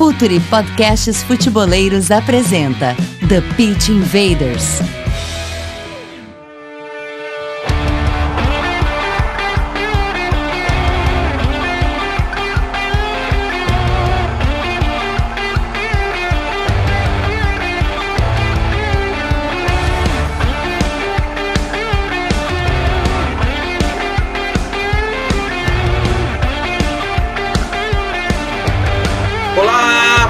Futuri Podcasts Futeboleiros apresenta The Pitch Invaders.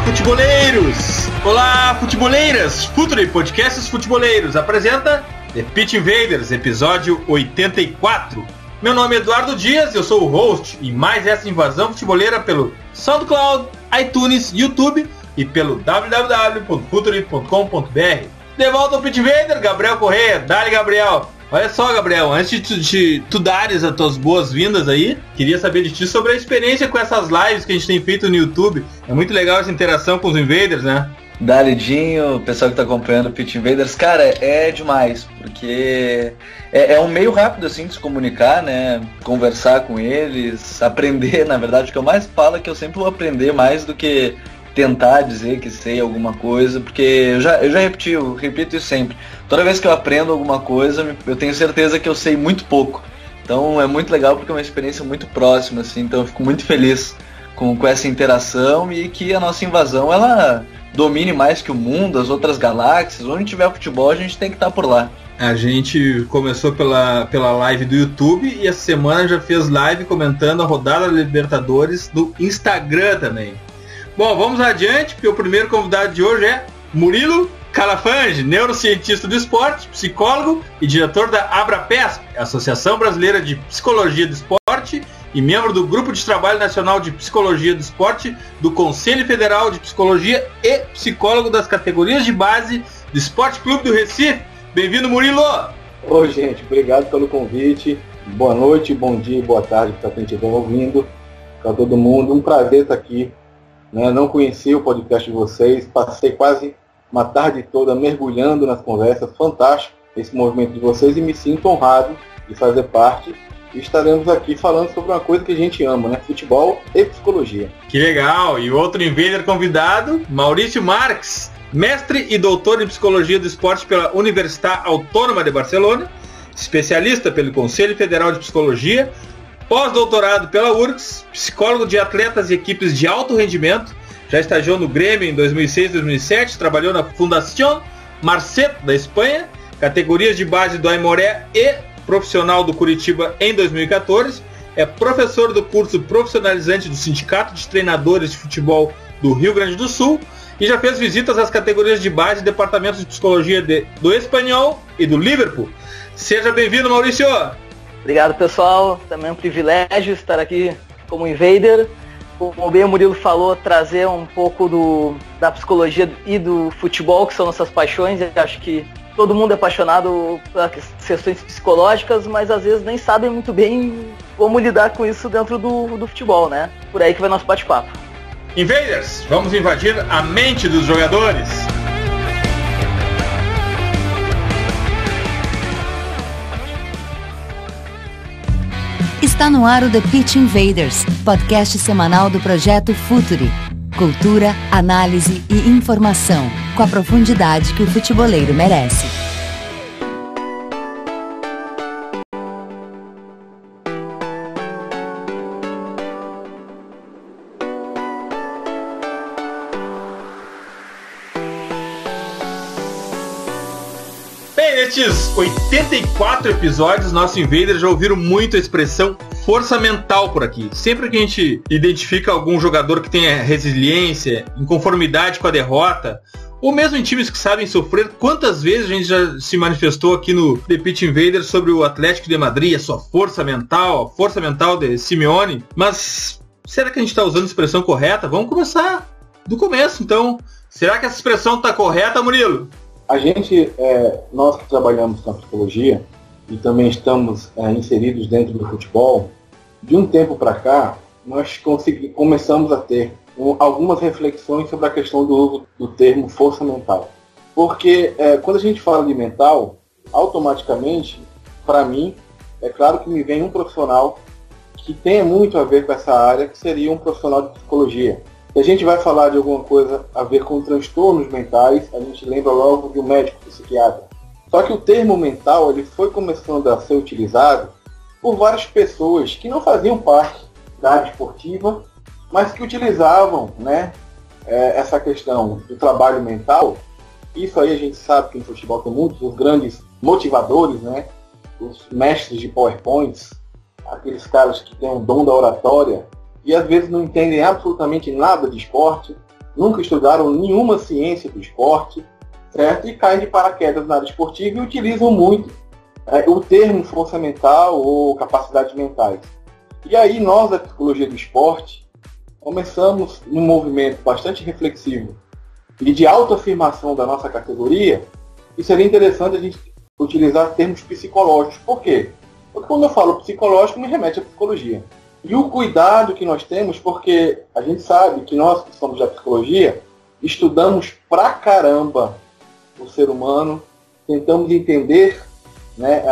Futeboleiros! Olá, futeboleiras! Futuri Podcasts Futeboleiros apresenta The Pitch Invaders, episódio 84. Meu nome é Eduardo Dias, eu sou o host e mais essa invasão futeboleira pelo SoundCloud, iTunes, YouTube e pelo www.futuri.com.br. De volta ao Pitch Invader, Gabriel Correia. Dale, Gabriel! Olha só, Gabriel, antes de tu dares as tuas boas-vindas aí, queria saber de ti sobre a experiência com essas lives que a gente tem feito no YouTube. É muito legal essa interação com os Invaders, né? Daridinho, o pessoal que tá acompanhando o Pitch Invaders, cara, é demais, porque é um meio rápido, assim, de se comunicar, né, conversar com eles, aprender, na verdade, o que eu mais falo é que eu sempre vou aprender mais do que tentar dizer que sei alguma coisa, porque eu já repeti, eu repito isso sempre. Toda vez que eu aprendo alguma coisa, eu tenho certeza que eu sei muito pouco. Então é muito legal porque é uma experiência muito próxima, assim, então eu fico muito feliz com essa interação e que a nossa invasão, ela domine mais que o mundo, as outras galáxias. Onde tiver futebol, a gente tem que estar por lá. A gente começou pela live do YouTube e essa semana já fez live comentando a rodada da Libertadores do Instagram também. Bom, vamos adiante, porque o primeiro convidado de hoje é Murilo Calafange, neurocientista do esporte, psicólogo e diretor da ABRAPESP, Associação Brasileira de Psicologia do Esporte, e membro do Grupo de Trabalho Nacional de Psicologia do Esporte, do Conselho Federal de Psicologia e psicólogo das categorias de base do Esporte Clube do Recife. Bem-vindo, Murilo! Oi, gente, obrigado pelo convite. Boa noite, bom dia, boa tarde para quem estiver ouvindo, para todo mundo. Um prazer estar aqui. Não conheci o podcast de vocês, passei quase uma tarde toda mergulhando nas conversas, fantástico esse movimento de vocês e me sinto honrado de fazer parte. E estaremos aqui falando sobre uma coisa que a gente ama, né? Futebol e psicologia. Que legal! E outro Invader convidado, Maurício Marques, mestre e doutor em Psicologia do Esporte pela Universitat Autònoma de Barcelona, especialista pelo Conselho Federal de Psicologia, pós-doutorado pela URGS, psicólogo de atletas e equipes de alto rendimento, já estagiou no Grêmio em 2006 e 2007, trabalhou na Fundación Marcet da Espanha, categorias de base do Aimoré e profissional do Curitiba em 2014, é professor do curso profissionalizante do Sindicato de Treinadores de Futebol do Rio Grande do Sul e já fez visitas às categorias de base e departamentos de psicologia do Espanhol e do Liverpool. Seja bem-vindo, Maurício! Obrigado, pessoal. Também é um privilégio estar aqui como Invader. Como bem o Murilo falou, trazer um pouco da psicologia e do futebol, que são nossas paixões. Eu acho que todo mundo é apaixonado por questões psicológicas, mas às vezes nem sabem muito bem como lidar com isso dentro do futebol, né? Por aí que vai nosso bate-papo. Invaders, vamos invadir a mente dos jogadores. Está no ar o The Pitch Invaders, podcast semanal do projeto Futuri. Cultura, análise e informação, com a profundidade que o futeboleiro merece. Nestes 84 episódios, nosso Invader já ouviram muito a expressão força mental por aqui. Sempre que a gente identifica algum jogador que tenha resiliência, inconformidade com a derrota, ou mesmo em times que sabem sofrer, quantas vezes a gente já se manifestou aqui no The Pitch Invader sobre o Atlético de Madrid, a sua força mental, a força mental de Simeone. Mas será que a gente está usando a expressão correta? Vamos começar do começo, então. Será que essa expressão está correta, Murilo? A gente, nós que trabalhamos com a psicologia e também estamos inseridos dentro do futebol, de um tempo para cá, nós começamos a ter algumas reflexões sobre a questão do uso do termo força mental. Porque quando a gente fala de mental, automaticamente, para mim, é claro que me vem um profissional que tenha muito a ver com essa área, que seria um profissional de psicologia. Se a gente vai falar de alguma coisa a ver com transtornos mentais, a gente lembra logo de um médico psiquiatra. Só que o termo mental ele foi começando a ser utilizado por várias pessoas que não faziam parte da área esportiva, mas que utilizavam, né, essa questão do trabalho mental. Isso aí a gente sabe que no futebol tem muitos os grandes motivadores, né, os mestres de PowerPoints, aqueles caras que têm o dom da oratória e às vezes não entendem absolutamente nada de esporte, nunca estudaram nenhuma ciência do esporte, certo? E caem de paraquedas na área esportiva e utilizam muito o termo força mental ou capacidades mentais. E aí nós, da psicologia do esporte, começamos num movimento bastante reflexivo e de autoafirmação da nossa categoria, e seria interessante a gente utilizar termos psicológicos. Por quê? Porque quando eu falo psicológico, me remete à psicologia. E o cuidado que nós temos, porque a gente sabe que nós que somos da psicologia, estudamos pra caramba o ser humano, tentamos entender, né,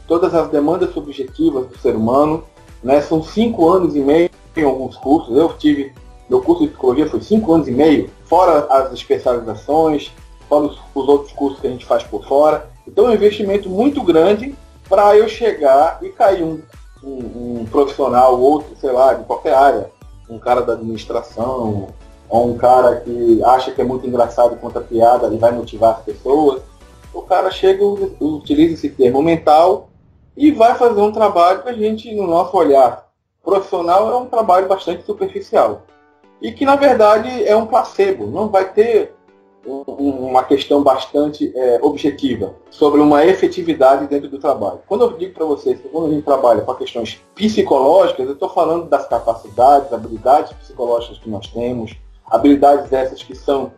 todas as demandas subjetivas do ser humano, né, são 5 anos e meio em alguns cursos. Meu curso de psicologia foi 5 anos e meio, fora as especializações, fora os outros cursos que a gente faz por fora. Então é um investimento muito grande para eu chegar e cair um profissional, outro, sei lá, de qualquer área, um cara da administração, ou um cara que acha que é muito engraçado e conta piada e vai motivar as pessoas. O cara chega, utiliza esse termo mental e vai fazer um trabalho que a gente, no nosso olhar profissional, é um trabalho bastante superficial. E que, na verdade, é um placebo, não vai ter uma questão bastante objetiva sobre uma efetividade dentro do trabalho. Quando eu digo para vocês que quando a gente trabalha com questões psicológicas, eu estou falando das capacidades, habilidades psicológicas que nós temos, habilidades essas que são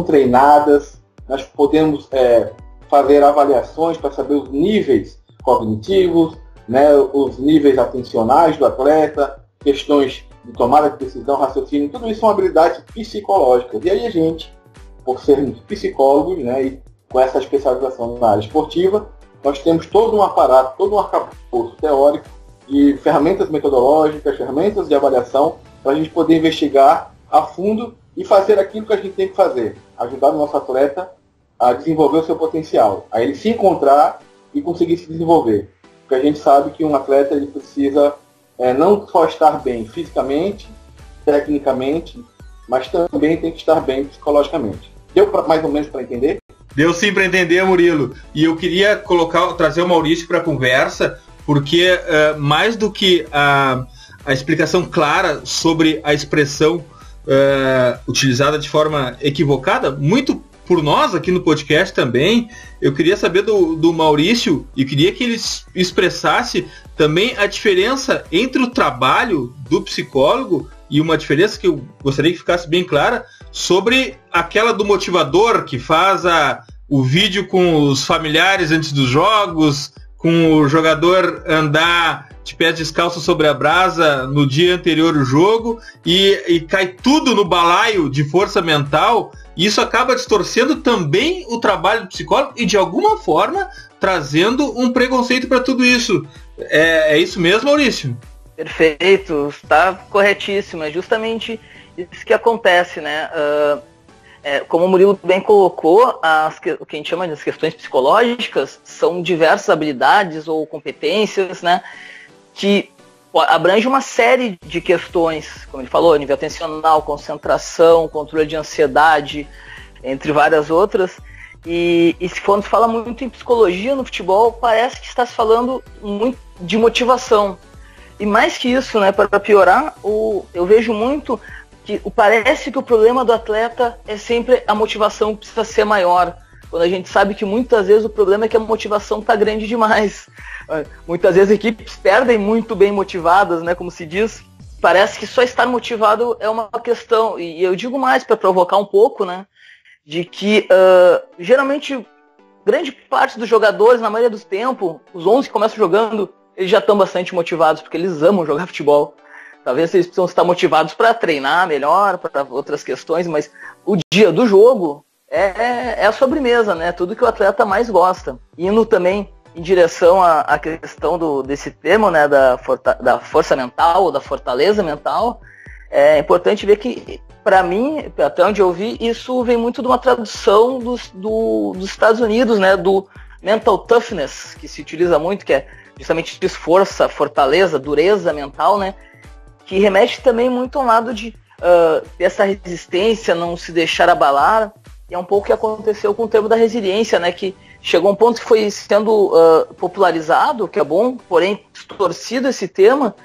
treinadas, nós podemos fazer avaliações para saber os níveis cognitivos, né, os níveis atencionais do atleta, questões de tomada de decisão, raciocínio, tudo isso são habilidades psicológicas. E aí a gente, por sermos psicólogos, né, e com essa especialização na área esportiva, nós temos todo um aparato, todo um arcabouço teórico e ferramentas metodológicas, ferramentas de avaliação para a gente poder investigar a fundo e fazer aquilo que a gente tem que fazer, ajudar o nosso atleta a desenvolver o seu potencial, a ele se encontrar e conseguir se desenvolver. Porque a gente sabe que um atleta ele precisa não só estar bem fisicamente, tecnicamente, mas também tem que estar bem psicologicamente. Deu mais ou menos para entender? Deu sim para entender, Murilo. E eu queria trazer o Maurício para a conversa, porque mais do que a explicação clara sobre a expressão utilizada de forma equivocada, muito por nós aqui no podcast também, eu queria saber do Maurício e queria que ele expressasse também a diferença entre o trabalho do psicólogo e uma diferença que eu gostaria que ficasse bem clara sobre aquela do motivador que faz o vídeo com os familiares antes dos jogos, com o jogador andar de pés descalços sobre a brasa no dia anterior ao jogo e cai tudo no balaio de força mental. E isso acaba distorcendo também o trabalho do psicólogo e, de alguma forma, trazendo um preconceito para tudo isso. É isso mesmo, Maurício? Perfeito, está corretíssimo. É justamente isso que acontece, né? Como o Murilo bem colocou, o que a gente chama de questões psicológicas são diversas habilidades ou competências, né? Que abrange uma série de questões, como ele falou, nível atencional, concentração, controle de ansiedade, entre várias outras. E se fala muito em psicologia no futebol, parece que está se falando muito de motivação. E mais que isso, né, para piorar, eu vejo muito que parece que o problema do atleta é sempre a motivação que precisa ser maior. Quando a gente sabe que muitas vezes o problema é que a motivação está grande demais. Muitas vezes equipes perdem muito bem motivadas, né, como se diz. Parece que só estar motivado é uma questão. E eu digo mais para provocar um pouco, né, de que geralmente grande parte dos jogadores, na maioria dos tempos, os 11 que começam jogando, eles já estão bastante motivados, porque eles amam jogar futebol. Talvez eles precisam estar motivados para treinar melhor, para outras questões, mas o dia do jogo é a sobremesa, né? Tudo que o atleta mais gosta. Indo também em direção à questão desse tema, né, da força mental, ou da fortaleza mental, é importante ver que, para mim, até onde eu vi, isso vem muito de uma tradução dos Estados Unidos, né, do mental toughness, que se utiliza muito, que é justamente força, fortaleza, dureza mental, né, que remete também muito ao lado de ter essa resistência, não se deixar abalar. E é um pouco o que aconteceu com o termo da resiliência, né, que chegou a um ponto que foi sendo popularizado, que é bom, porém distorcido esse tema,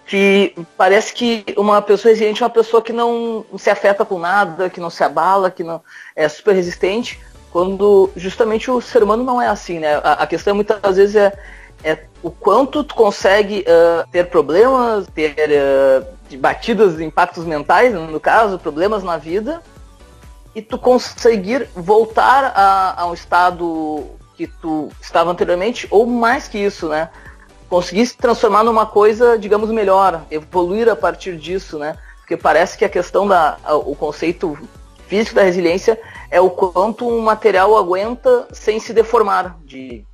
que parece que uma pessoa resiliente é uma pessoa que não se afeta com nada, que não se abala, que não é super resistente, quando justamente o ser humano não é assim, né? A questão muitas vezes é o quanto tu consegue ter problemas, ter batidas, impactos mentais, no caso, problemas na vida, e tu conseguir voltar a um estado que tu estava anteriormente, ou mais que isso, né? Conseguir se transformar numa coisa, digamos, melhor, evoluir a partir disso, né? Porque parece que a questão o conceito físico da resiliência é o quanto um material aguenta sem se deformar, de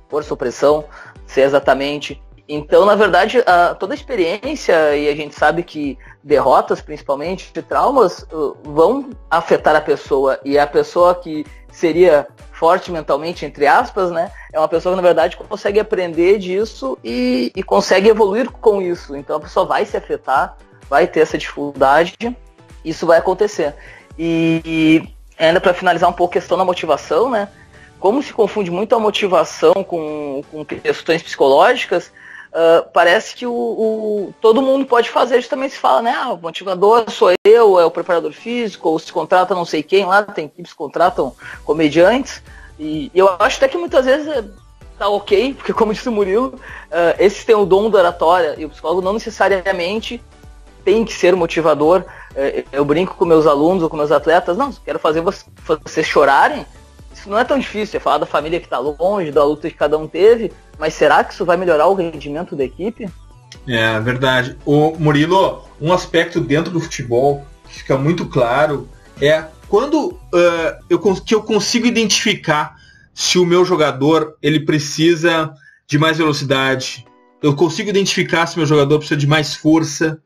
força ou pressão, ser exatamente. Então, na verdade, toda a experiência, e a gente sabe que derrotas, principalmente, traumas, vão afetar a pessoa. E a pessoa que seria forte mentalmente, entre aspas, né, é uma pessoa que, na verdade, consegue aprender disso e consegue evoluir com isso. Então, a pessoa vai se afetar, vai ter essa dificuldade, isso vai acontecer. E ainda para finalizar um pouco a questão da motivação, né, como se confunde muito a motivação com questões psicológicas, parece que todo mundo pode fazer, justamente se fala, né, o motivador sou eu, é o preparador físico, ou se contrata não sei quem lá, tem equipes que contratam comediantes, e eu acho até que muitas vezes tá ok, porque como disse o Murilo, esses têm o dom da oratória, e o psicólogo não necessariamente tem que ser motivador. Eu brinco com meus alunos ou com meus atletas, não, quero fazer vocês chorarem. Isso não é tão difícil, é falar da família que está longe, da luta que cada um teve, mas será que isso vai melhorar o rendimento da equipe? É verdade. O Murilo, um aspecto dentro do futebol que fica muito claro é quando eu consigo identificar se o meu jogador ele precisa de mais velocidade, eu consigo identificar se o meu jogador precisa de mais força,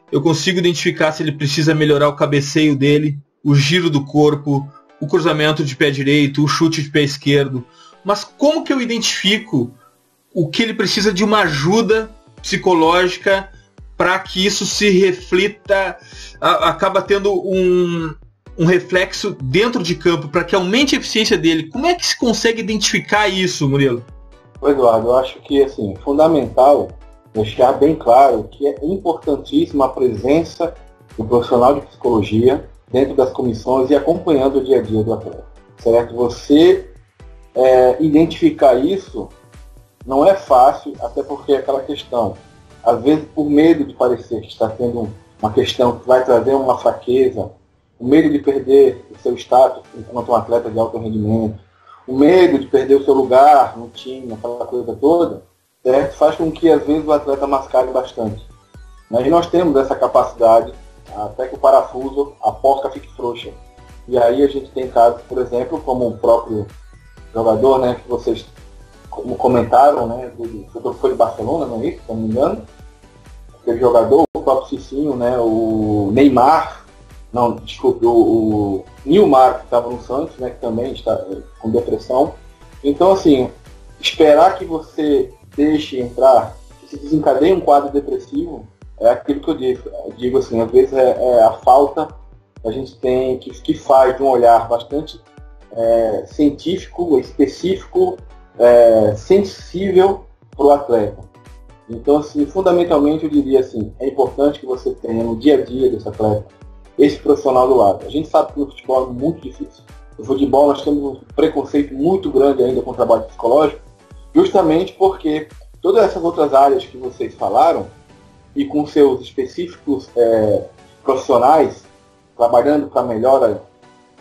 eu consigo identificar se ele precisa melhorar o cabeceio dele, o giro do corpo, o cruzamento de pé direito, o chute de pé esquerdo. Mas como que eu identifico o que ele precisa de uma ajuda psicológica para que isso se reflita, acaba tendo um reflexo dentro de campo, para que aumente a eficiência dele? Como é que se consegue identificar isso, Murilo? Eduardo, eu acho que assim, fundamental deixar bem claro que é importantíssima a presença do profissional de psicologia dentro das comissões e acompanhando o dia a dia do atleta. Certo? Você identificar isso não é fácil, até porque é aquela questão, às vezes por medo de parecer que está tendo uma questão que vai trazer uma fraqueza, o medo de perder o seu status enquanto um atleta de alto rendimento, o medo de perder o seu lugar no time, aquela coisa toda, certo? Faz com que às vezes o atleta mascare bastante. Mas nós temos essa capacidade, até que o parafuso, a porca fique frouxa. E aí a gente tem casos, por exemplo, como o próprio jogador, né, que vocês como comentaram, né, do foi de Barcelona, não é isso, se não me engano? Aquele jogador, o próprio Cicinho, né, o Neymar, não, desculpe, o Nilmar, que estava no Santos, né, que também está com depressão. Então, assim, esperar que você deixe entrar, que se desencadeie um quadro depressivo, é aquilo que eu digo assim, às vezes é a falta que a gente tem, que faz de um olhar bastante científico, específico, sensível para o atleta. Então, assim, fundamentalmente eu diria assim, é importante que você tenha no dia a dia desse atleta esse profissional do lado. A gente sabe que no futebol é muito difícil. No futebol nós temos um preconceito muito grande ainda com o trabalho psicológico, justamente porque todas essas outras áreas que vocês falaram, e com seus específicos profissionais, trabalhando para a melhora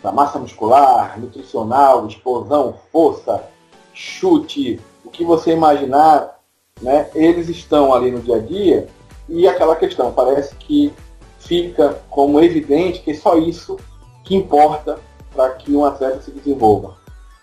da massa muscular, nutricional, explosão, força, chute, o que você imaginar, né, eles estão ali no dia a dia, e aquela questão, parece que fica como evidente que é só isso que importa para que um atleta se desenvolva.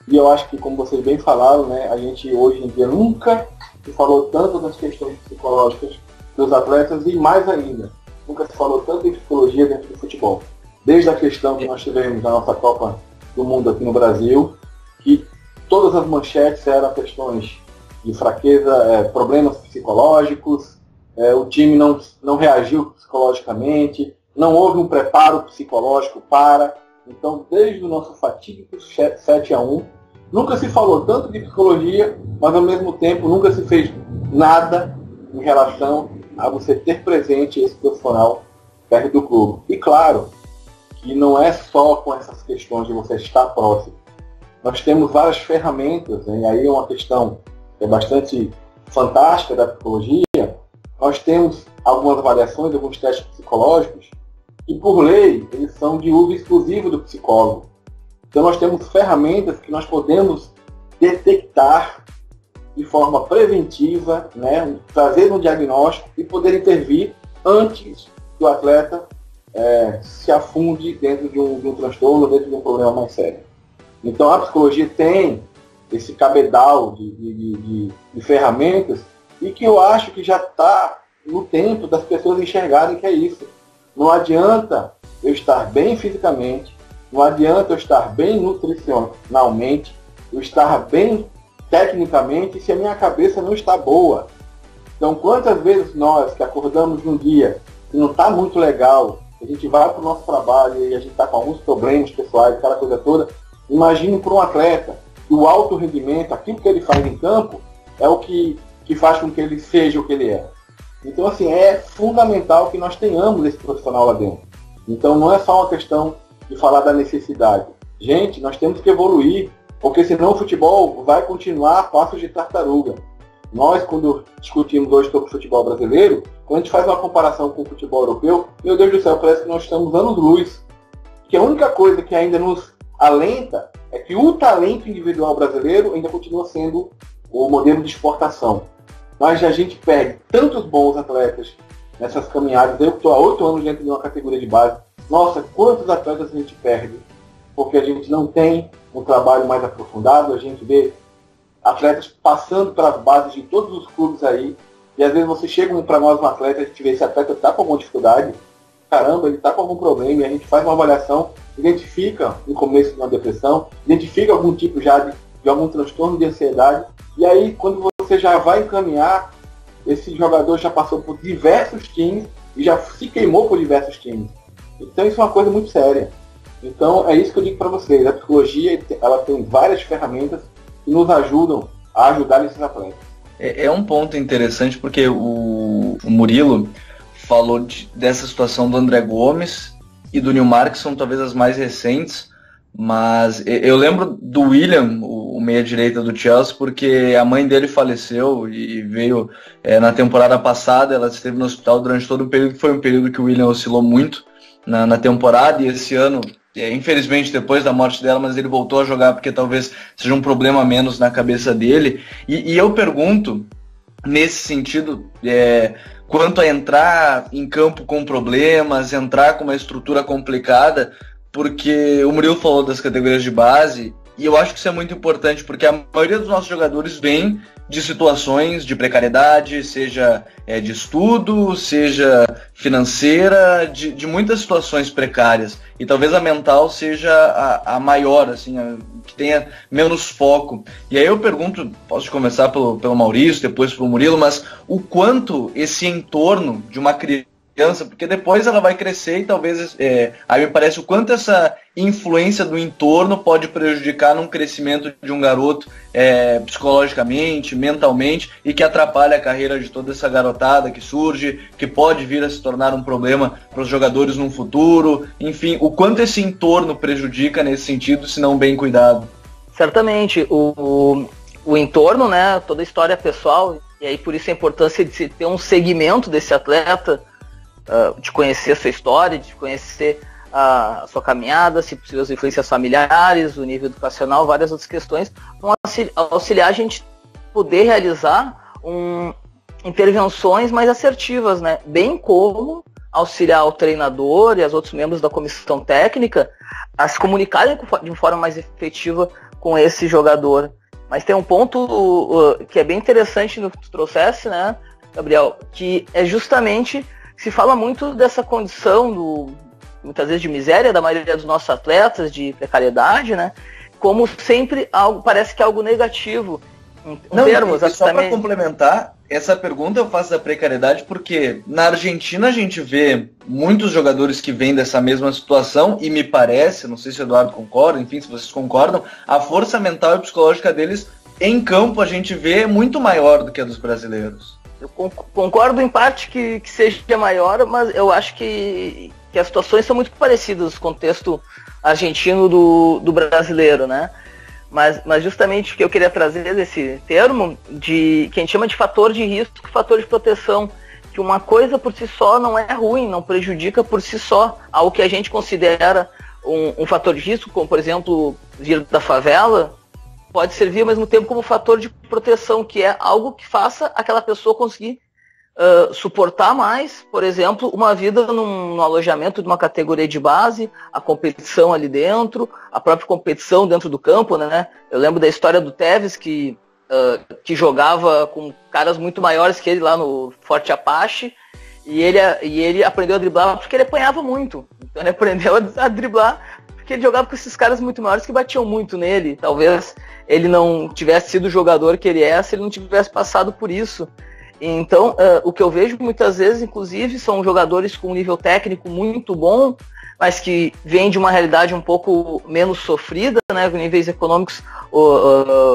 E eu acho que, como vocês bem falaram, né, a gente hoje em dia nunca se falou tanto das questões psicológicas dos atletas, e mais ainda, nunca se falou tanto em psicologia dentro do futebol. Desde a questão que nós tivemos na nossa Copa do Mundo aqui no Brasil, que todas as manchetes eram questões de fraqueza, problemas psicológicos, o time não reagiu psicologicamente, não houve um preparo psicológico para. Então, desde o nosso fatídico 7-1, nunca se falou tanto de psicologia, mas ao mesmo tempo nunca se fez nada em relação a você ter presente esse profissional perto do clube. E claro, que não é só com essas questões de você estar próximo. Nós temos várias ferramentas, né? E aí é uma questão que é bastante fantástica da psicologia. Nós temos algumas avaliações, alguns testes psicológicos, e por lei, eles são de uso exclusivo do psicólogo. Então nós temos ferramentas que nós podemos detectar de forma preventiva, né, trazer um diagnóstico e poder intervir antes que o atleta se afunde dentro de um transtorno, dentro de um problema mais sério. Então a psicologia tem esse cabedal de ferramentas e que eu acho que já está no tempo das pessoas enxergarem que é isso. Não adianta eu estar bem fisicamente, não adianta eu estar bem nutricionalmente, eu estar bem tecnicamente se a minha cabeça não está boa. Então, quantas vezes nós que acordamos num dia que não está muito legal, a gente vai para o nosso trabalho e a gente está com alguns problemas pessoais, aquela coisa toda, imagine para um atleta que o alto rendimento, aquilo que ele faz em campo, é o que faz com que ele seja o que ele é. Então, assim, é fundamental que nós tenhamos esse profissional lá dentro. Então, não é só uma questão de falar da necessidade. Gente, nós temos que evoluir, porque senão o futebol vai continuar a passos de tartaruga. Nós, quando discutimos hoje sobre o futebol brasileiro, quando a gente faz uma comparação com o futebol europeu, meu Deus do céu, parece que nós estamos anos-luz. Que a única coisa que ainda nos alenta é que o talento individual brasileiro ainda continua sendo o modelo de exportação. Mas a gente perde tantos bons atletas nessas caminhadas. Eu estou há 8 anos dentro de uma categoria de base. Nossa, quantos atletas a gente perde? Porque a gente não tem um trabalho mais aprofundado. A gente vê atletas passando pelas bases de todos os clubes aí. E às vezes você chega para nós um atleta, a gente vê esse atleta está com alguma dificuldade. Caramba, ele está com algum problema. E a gente faz uma avaliação, identifica no começo de uma depressão, identifica algum tipo já de algum transtorno de ansiedade. E aí, quando você já vai encaminhar, esse jogador já passou por diversos times e já se queimou por diversos times. Então isso é uma coisa muito séria. Então é isso que eu digo para vocês. A psicologia, ela tem várias ferramentas que nos ajudam a ajudar esses atletas. É um ponto interessante porque o Murilo falou dessa situação do André Gomes e do Nilmar, que são talvez as mais recentes. Mas eu lembro do William, o meia-direita do Chelsea, porque a mãe dele faleceu e veio na temporada passada. Ela esteve no hospital durante todo o período, que foi um período que o William oscilou muito na temporada, e esse ano, infelizmente depois da morte dela, mas ele voltou a jogar porque talvez seja um problema a menos na cabeça dele. E eu pergunto, nesse sentido, quanto a entrar em campo com problemas, entrar com uma estrutura complicada, porque o Murilo falou das categorias de base, e eu acho que isso é muito importante, porque a maioria dos nossos jogadores vem de situações de precariedade, seja de estudo, seja financeira, de muitas situações precárias. E talvez a mental seja a maior, assim, que tenha menos foco. E aí eu pergunto, posso começar pelo Maurício, depois pelo Murilo, mas o quanto esse entorno de uma criança, porque depois ela vai crescer e talvez, aí me parece o quanto essa influência do entorno pode prejudicar num crescimento de um garoto psicologicamente, mentalmente, e que atrapalha a carreira de toda essa garotada que surge, que pode vir a se tornar um problema para os jogadores no futuro. Enfim, o quanto esse entorno prejudica nesse sentido, se não bem cuidado. Certamente, o entorno, né, toda a história pessoal, e aí por isso a importância de se ter um segmento desse atleta, de conhecer a sua história, de conhecer a sua caminhada, se possível as influências familiares, o nível educacional, várias outras questões, vão auxiliar a gente poder realizar intervenções mais assertivas, né? Bem como auxiliar o treinador e os outros membros da comissão técnica a se comunicarem de uma forma mais efetiva com esse jogador. Mas tem um ponto que é bem interessante no que tu trouxesse, né, Gabriel, que é justamente se fala muito dessa condição, muitas vezes de miséria da maioria dos nossos atletas, de precariedade, né? Como sempre, parece que é algo negativo. Só para complementar, essa pergunta eu faço da precariedade porque na Argentina a gente vê muitos jogadores que vêm dessa mesma situação e me parece, não sei se o Eduardo concorda, enfim, se vocês concordam, a força mental e psicológica deles em campo a gente vê muito maior do que a dos brasileiros. Eu concordo em parte que seja maior, mas eu acho que as situações são muito parecidas no contexto argentino do brasileiro, né? Mas justamente o que eu queria trazer desse termo, que a gente chama de fator de risco e fator de proteção, que uma coisa por si só não é ruim, não prejudica por si só algo que a gente considera um fator de risco, como por exemplo vir da favela, pode servir ao mesmo tempo como fator de proteção, que é algo que faça aquela pessoa conseguir suportar mais, por exemplo, uma vida num alojamento de uma categoria de base, a competição ali dentro, a própria competição dentro do campo, né? Eu lembro da história do Tevez, que jogava com caras muito maiores que ele lá no Forte Apache, e ele aprendeu a driblar porque ele apanhava muito. Então ele aprendeu a driblar porque ele jogava com esses caras muito maiores que batiam muito nele. Talvez ele não tivesse sido o jogador que ele é se ele não tivesse passado por isso. Então, o que eu vejo muitas vezes, inclusive, são jogadores com um nível técnico muito bom, mas que vêm de uma realidade um pouco menos sofrida, né, com níveis econômicos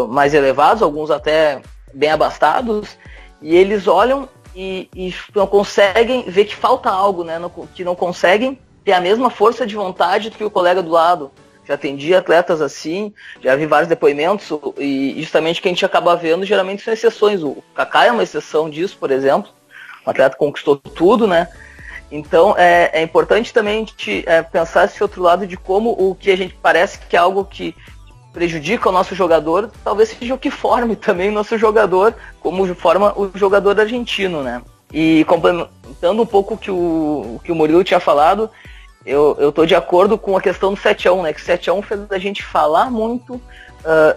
mais elevados, alguns até bem abastados, e eles olham e não conseguem ver que falta algo, né, que não conseguem ter a mesma força de vontade que o colega do lado. Já atendi atletas assim, já vi vários depoimentos, e justamente o que a gente acaba vendo geralmente são exceções. O Kaká é uma exceção disso, por exemplo. Um atleta conquistou tudo, né? Então é importante também a gente pensar esse outro lado de como o que a gente parece que é algo que prejudica o nosso jogador, talvez seja o que forme também o nosso jogador, como forma o jogador argentino, né? E complementando um pouco o que o Murilo tinha falado, eu tô de acordo com a questão do 7-1, né? Que o 7-1 fez a gente falar muito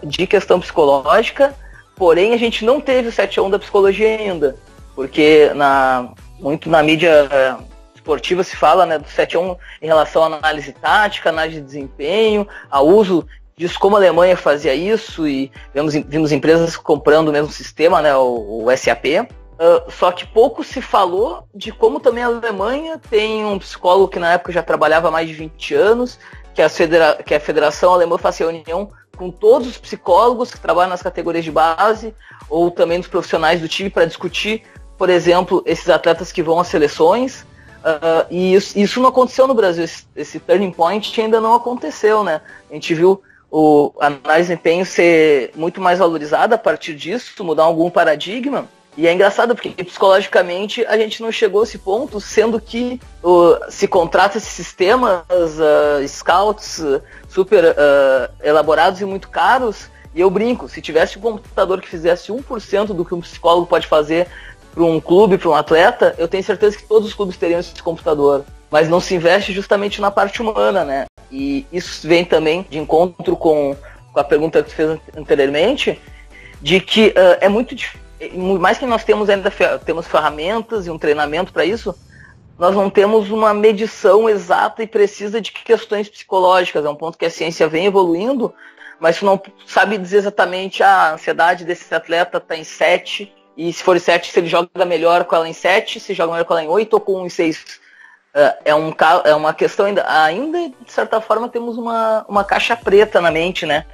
de questão psicológica, porém a gente não teve o 7-1 da psicologia ainda, porque muito na mídia esportiva se fala, né, do 7-1 em relação à análise tática, análise de desempenho, ao uso disso, como a Alemanha fazia isso, e vimos empresas comprando o mesmo sistema, né, o SAP. Só que pouco se falou de como também a Alemanha tem um psicólogo que na época já trabalhava há mais de 20 anos, que a Federação Alemã faz reunião com todos os psicólogos que trabalham nas categorias de base, ou também dos profissionais do time, para discutir, por exemplo, esses atletas que vão às seleções. E isso não aconteceu no Brasil, esse turning point ainda não aconteceu, né? A gente viu a análise de desempenho ser muito mais valorizada a partir disso, mudar algum paradigma. E é engraçado porque psicologicamente a gente não chegou a esse ponto, sendo que se contrata esses sistemas, scouts super elaborados e muito caros, e eu brinco, se tivesse um computador que fizesse 1% do que um psicólogo pode fazer para um clube, para um atleta, eu tenho certeza que todos os clubes teriam esse computador. Mas não se investe justamente na parte humana, né? E isso vem também de encontro com a pergunta que você fez anteriormente, de que é muito difícil. Mais que nós temos ferramentas e um treinamento para isso, nós não temos uma medição exata e precisa de questões psicológicas. É um ponto que a ciência vem evoluindo, mas tu não sabe dizer exatamente a ansiedade desse atleta está em 7, e se for em 7, se ele joga melhor com ela em 7, se joga melhor com ela em 8 ou com 6. É uma questão ainda, de certa forma, temos uma caixa preta na mente, né?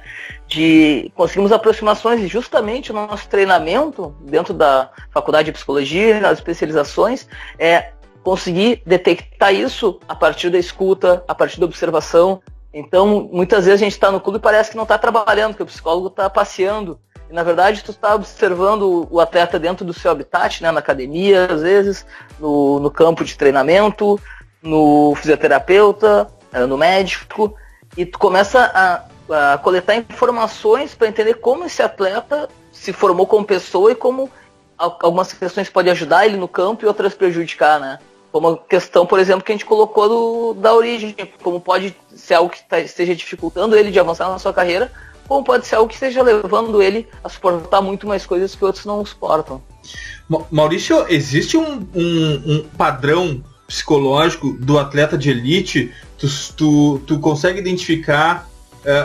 Conseguimos aproximações, e justamente o nosso treinamento dentro da faculdade de psicologia, nas especializações, é conseguir detectar isso a partir da escuta, a partir da observação. Então, muitas vezes a gente está no clube e parece que não está trabalhando, que o psicólogo está passeando. E, na verdade, tu está observando o atleta dentro do seu habitat, né, na academia, às vezes, no campo de treinamento, no fisioterapeuta, no médico, e tu começa a coletar informações para entender como esse atleta se formou como pessoa e como algumas questões podem ajudar ele no campo e outras prejudicar, né? Como a questão, por exemplo, que a gente colocou da origem, como pode ser algo que esteja dificultando ele de avançar na sua carreira, como pode ser algo que esteja levando ele a suportar muito mais coisas que outros não suportam. Maurício, existe um padrão psicológico do atleta de elite? Tu consegue identificar,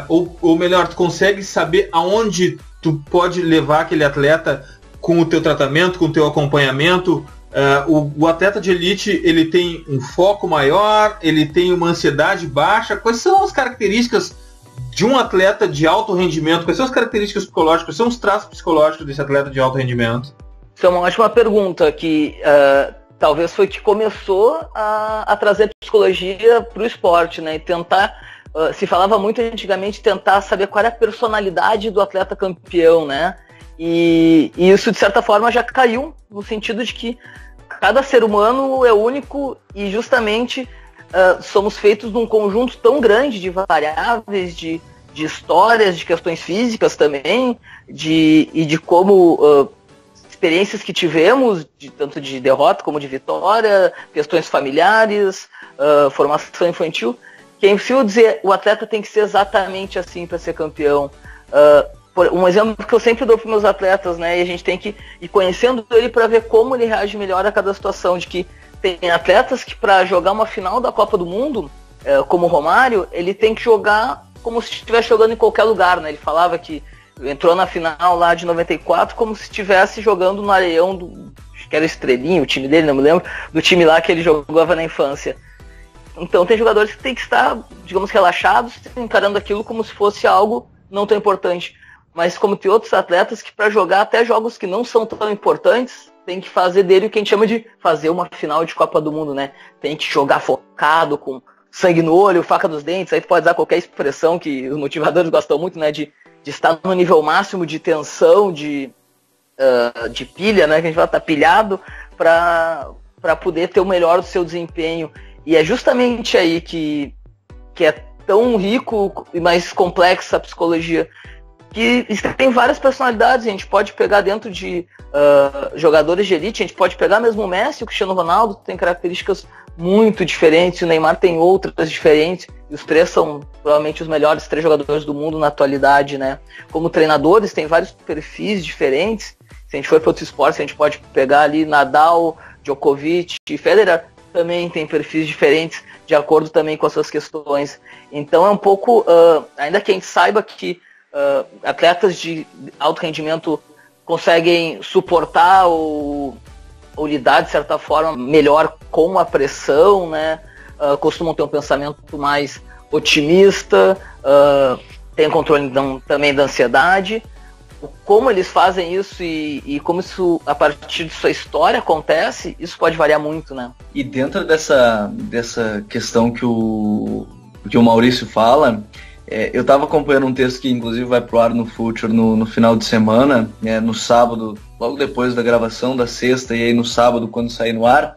ou melhor, tu consegue saber aonde tu pode levar aquele atleta com o teu tratamento, com o teu acompanhamento? O atleta de elite, ele tem um foco maior, ele tem uma ansiedade baixa? Quais são as características de um atleta de alto rendimento? Quais são as características psicológicas? Quais são os traços psicológicos desse atleta de alto rendimento? Isso é uma ótima pergunta, que talvez foi que começou a trazer psicologia para o esporte, né? E tentar, se falava muito antigamente, tentar saber qual era a personalidade do atleta campeão, né? E isso, de certa forma, já caiu, no sentido de que cada ser humano é único e justamente somos feitos de um conjunto tão grande de variáveis, de histórias, de questões físicas também, e de como experiências que tivemos, tanto de derrota como de vitória, questões familiares, formação infantil, que é impossível dizer o atleta tem que ser exatamente assim para ser campeão. Um exemplo que eu sempre dou para meus atletas, né, e a gente tem que ir conhecendo ele para ver como ele reage melhor a cada situação, de que tem atletas que para jogar uma final da Copa do Mundo, como o Romário, ele tem que jogar como se estivesse jogando em qualquer lugar, né? Ele falava que entrou na final lá de 94 como se estivesse jogando no Areião que era o Estrelinha, o time dele, não me lembro, do time lá que ele jogava na infância. Então tem jogadores que tem que estar, digamos, relaxados, encarando aquilo como se fosse algo não tão importante. Mas como tem outros atletas que para jogar até jogos que não são tão importantes, tem que fazer dele o que a gente chama de fazer uma final de Copa do Mundo, né? Tem que jogar focado, com sangue no olho, faca nos dentes, aí tu pode usar qualquer expressão que os motivadores gostam muito, né? De estar no nível máximo de tensão, de pilha, né? Que a gente vai estar pilhado para poder ter o melhor do seu desempenho. E é justamente aí que é tão rico e mais complexa a psicologia, que tem várias personalidades. A gente pode pegar dentro de jogadores de elite, a gente pode pegar mesmo o Messi, o Cristiano Ronaldo, tem características muito diferentes, o Neymar tem outras diferentes, e os três são provavelmente os melhores 3 jogadores do mundo na atualidade, né? Como treinadores, tem vários perfis diferentes. Se a gente for para outros esportes, a gente pode pegar ali Nadal, Djokovic e Federer, também tem perfis diferentes, de acordo também com as suas questões. Então é um pouco, ainda que a gente saiba que atletas de alto rendimento conseguem suportar ou lidar de certa forma melhor com a pressão, né? Costumam ter um pensamento mais otimista, tem controle também da ansiedade. Como eles fazem isso e como isso, a partir de sua história, acontece, isso pode variar muito, né? E dentro dessa questão que o Maurício fala, eu estava acompanhando um texto que inclusive vai pro ar no Future no final de semana, no sábado, logo depois da gravação da sexta, e aí no sábado, quando sair no ar,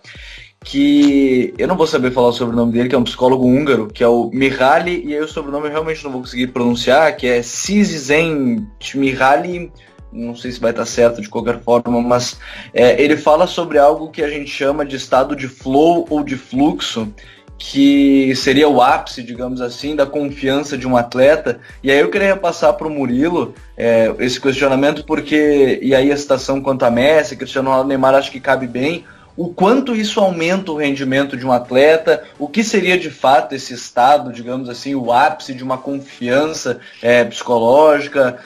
que eu não vou saber falar sobre o nome dele, que é um psicólogo húngaro, que é o Mihaly, e aí o sobrenome eu realmente não vou conseguir pronunciar, que é Csikszentmihalyi, não sei se vai estar certo de qualquer forma, mas ele fala sobre algo que a gente chama de estado de flow ou de fluxo, que seria o ápice, digamos assim, da confiança de um atleta. E aí eu queria passar para o Murilo esse questionamento, porque, e aí a citação quanto a Messi, Cristiano Ronaldo, Neymar, acho que cabe bem, o quanto isso aumenta o rendimento de um atleta, o que seria de fato esse estado, digamos assim, o ápice de uma confiança psicológica,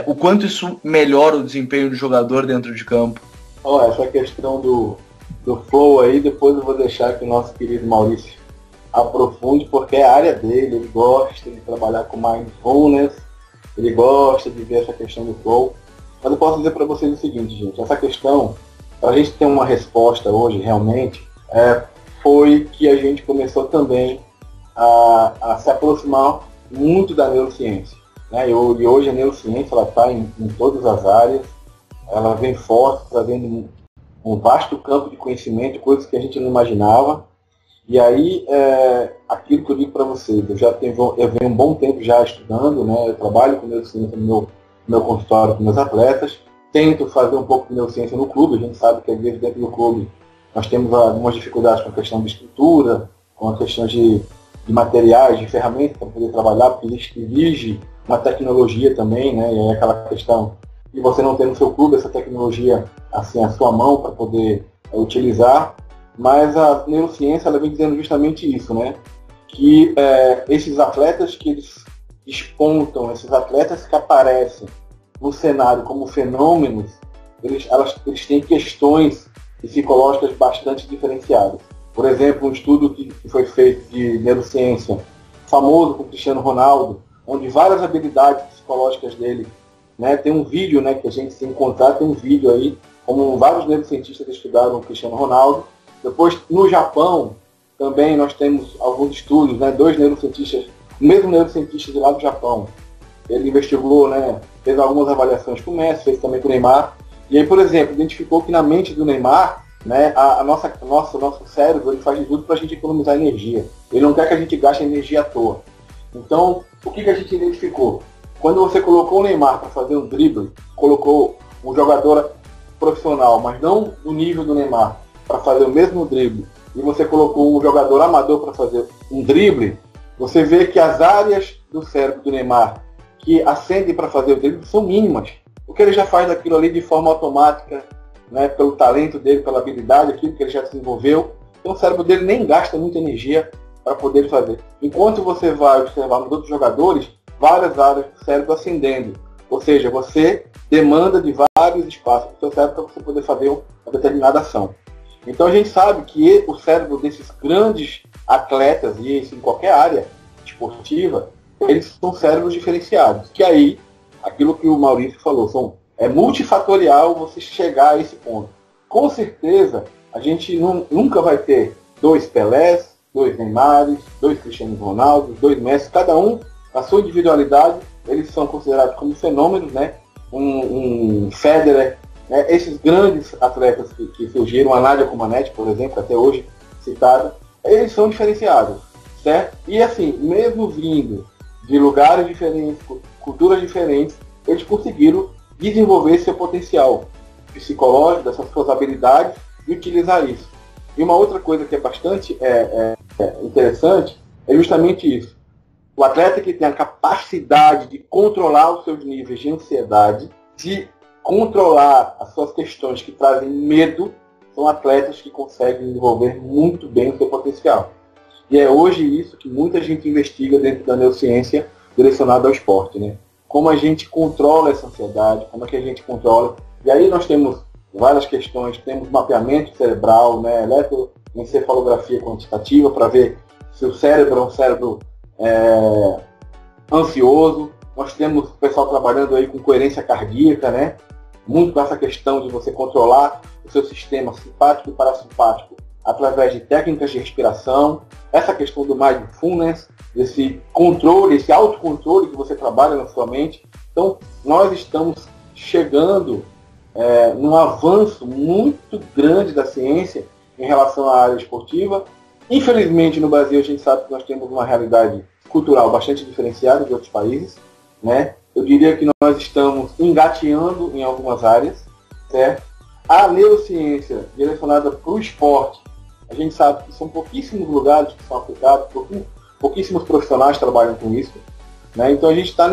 o quanto isso melhora o desempenho do jogador dentro de campo. Essa questão do flow aí, depois eu vou deixar que o nosso querido Maurício aprofunde, porque é a área dele, ele gosta de trabalhar com mindfulness, ele gosta de ver essa questão do flow. Mas eu posso dizer para vocês o seguinte, gente, essa questão, a gente tem uma resposta hoje realmente, foi que a gente começou também a se aproximar muito da neurociência, né? E hoje a neurociência ela está em todas as áreas, ela vem forte, trazendo um vasto campo de conhecimento, coisas que a gente não imaginava. E aí, aquilo que eu digo para vocês, eu venho um bom tempo já estudando, né? Eu trabalho com neurociência no meu consultório com meus atletas, tento fazer um pouco de neurociência no clube. A gente sabe que às vezes dentro do clube nós temos algumas dificuldades com a questão de estrutura, com a questão de materiais, de ferramentas para poder trabalhar, porque exige uma tecnologia também, né? E é aquela questão e você não tem no seu clube essa tecnologia assim à sua mão para poder utilizar, mas a neurociência ela vem dizendo justamente isso, né? Que esses atletas que eles despontam, esses atletas que aparecem no cenário como fenômenos, eles têm questões psicológicas bastante diferenciadas. Por exemplo, um estudo que foi feito de neurociência, famoso com Cristiano Ronaldo, onde várias habilidades psicológicas dele, né, tem um vídeo, né, que a gente se encontrar, tem um vídeo aí, como vários neurocientistas estudaram o Cristiano Ronaldo. Depois, no Japão, também nós temos alguns estudos, né, 2 neurocientistas, o mesmo neurocientista de lá do Japão, ele investigou, né, fez algumas avaliações com o Messi, fez também com o Neymar, e aí, por exemplo, identificou que na mente do Neymar, né, nosso cérebro ele faz de tudo para a gente economizar energia. Ele não quer que a gente gaste energia à toa. Então, o que a gente identificou? Quando você colocou o Neymar para fazer um drible, colocou um jogador profissional, mas não do nível do Neymar, para fazer o mesmo drible, e você colocou um jogador amador para fazer um drible, você vê que as áreas do cérebro do Neymar que acendem para fazer o drible são mínimas. Porque ele já faz aquilo ali de forma automática, né, pelo talento dele, pela habilidade, aquilo que ele já desenvolveu. Então o cérebro dele nem gasta muita energia para poder fazer. Enquanto você vai observar nos outros jogadores, várias áreas do cérebro acendendo. Ou seja, você demanda de vários espaços do seu cérebro para você poder fazer uma determinada ação. Então a gente sabe que o cérebro desses grandes atletas, e isso em qualquer área esportiva, eles são cérebros diferenciados. Que aí, aquilo que o Maurício falou, é multifatorial você chegar a esse ponto. Com certeza, a gente nunca vai ter 2 Pelés, 2 Neymares, 2 Cristiano Ronaldo, 2 Messi, cada um, na sua individualidade, eles são considerados como fenômenos, né? Um Federer, né? Esses grandes atletas que surgiram, a Nadia Comaneci, por exemplo, até hoje citada, eles são diferenciados, certo? E assim, mesmo vindo de lugares diferentes, culturas diferentes, eles conseguiram desenvolver seu potencial psicológico, dessas suas habilidades, e utilizar isso. E uma outra coisa que é bastante interessante é justamente isso. O atleta que tem a capacidade de controlar os seus níveis de ansiedade, de controlar as suas questões que trazem medo, são atletas que conseguem desenvolver muito bem o seu potencial. E é hoje isso que muita gente investiga dentro da neurociência direcionada ao esporte, né? Como a gente controla essa ansiedade, como é que a gente controla. E aí nós temos várias questões, temos mapeamento cerebral, né? Eletroencefalografia quantitativa, para ver se o cérebro é um cérebro ansioso. Nós temos o pessoal trabalhando aí com coerência cardíaca, né? Muito com essa questão de você controlar o seu sistema simpático e parasimpático através de técnicas de respiração. Essa questão do mindfulness, esse controle, esse autocontrole que você trabalha na sua mente. Então, nós estamos chegando num avanço muito grande da ciência em relação à área esportiva. Infelizmente, no Brasil, a gente sabe que nós temos uma realidade cultural bastante diferenciada de outros países, né? Eu diria que nós estamos engateando em algumas áreas, certo? A neurociência direcionada para o esporte, a gente sabe que são pouquíssimos lugares que são aplicados, pouquíssimos profissionais trabalham com isso, né? Então a gente está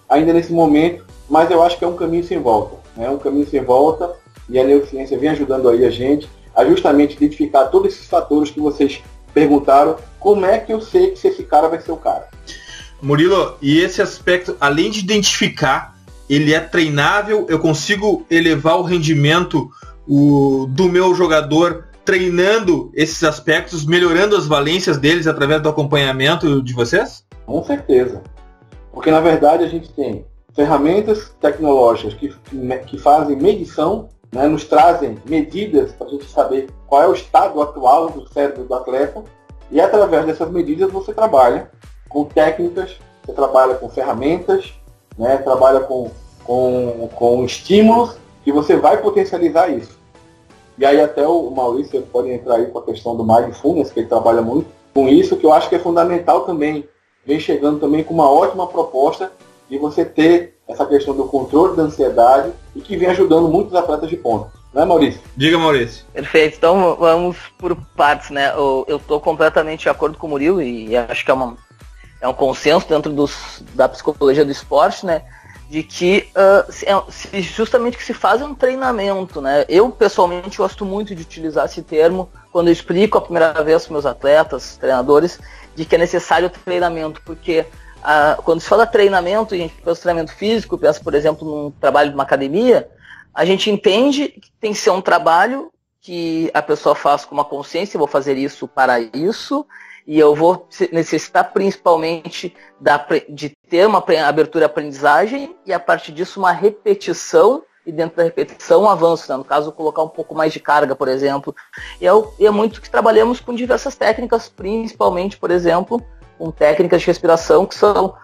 ainda nesse momento, mas eu acho que é um caminho sem volta, né? Um caminho sem volta, e a neurociência vem ajudando aí a gente a justamente identificar todos esses fatores que vocês perguntaram, como é que eu sei que se esse cara vai ser o cara. Murilo, e esse aspecto, além de identificar, ele é treinável, eu consigo elevar o rendimento do meu jogador treinando esses aspectos, melhorando as valências deles através do acompanhamento de vocês? Com certeza. Porque, na verdade, a gente tem ferramentas tecnológicas que fazem medição, né, nos trazem medidas para a gente saber qual é o estado atual do cérebro do atleta, e através dessas medidas você trabalha com técnicas, você trabalha com ferramentas, né, trabalha com estímulos, que você vai potencializar isso. E aí até o Maurício pode entrar aí com a questão do mindfulness, que ele trabalha muito com isso, que eu acho que é fundamental também. Vem chegando também com uma ótima proposta de você ter essa questão do controle da ansiedade e que vem ajudando muitos atletas de ponta. Né, Maurício? Diga, Maurício. Perfeito. Então vamos por partes, né? Eu estou completamente de acordo com o Murilo e acho que é um consenso dentro da psicologia do esporte, né? de que justamente que se faz um treinamento, né? Eu, pessoalmente, gosto muito de utilizar esse termo quando eu explico a primeira vez para meus atletas, treinadores, de que é necessário treinamento, porque quando se fala treinamento, a gente pensa treinamento físico, pensa, por exemplo, num trabalho de uma academia, a gente entende que tem que ser um trabalho que a pessoa faz com uma consciência, eu vou fazer isso para isso, e eu vou necessitar principalmente de ter uma abertura à aprendizagem e a partir disso uma repetição e dentro da repetição um avanço, né? No caso colocar um pouco mais de carga, por exemplo. E é muito que trabalhamos com diversas técnicas, principalmente, por exemplo, com técnicas de respiração que são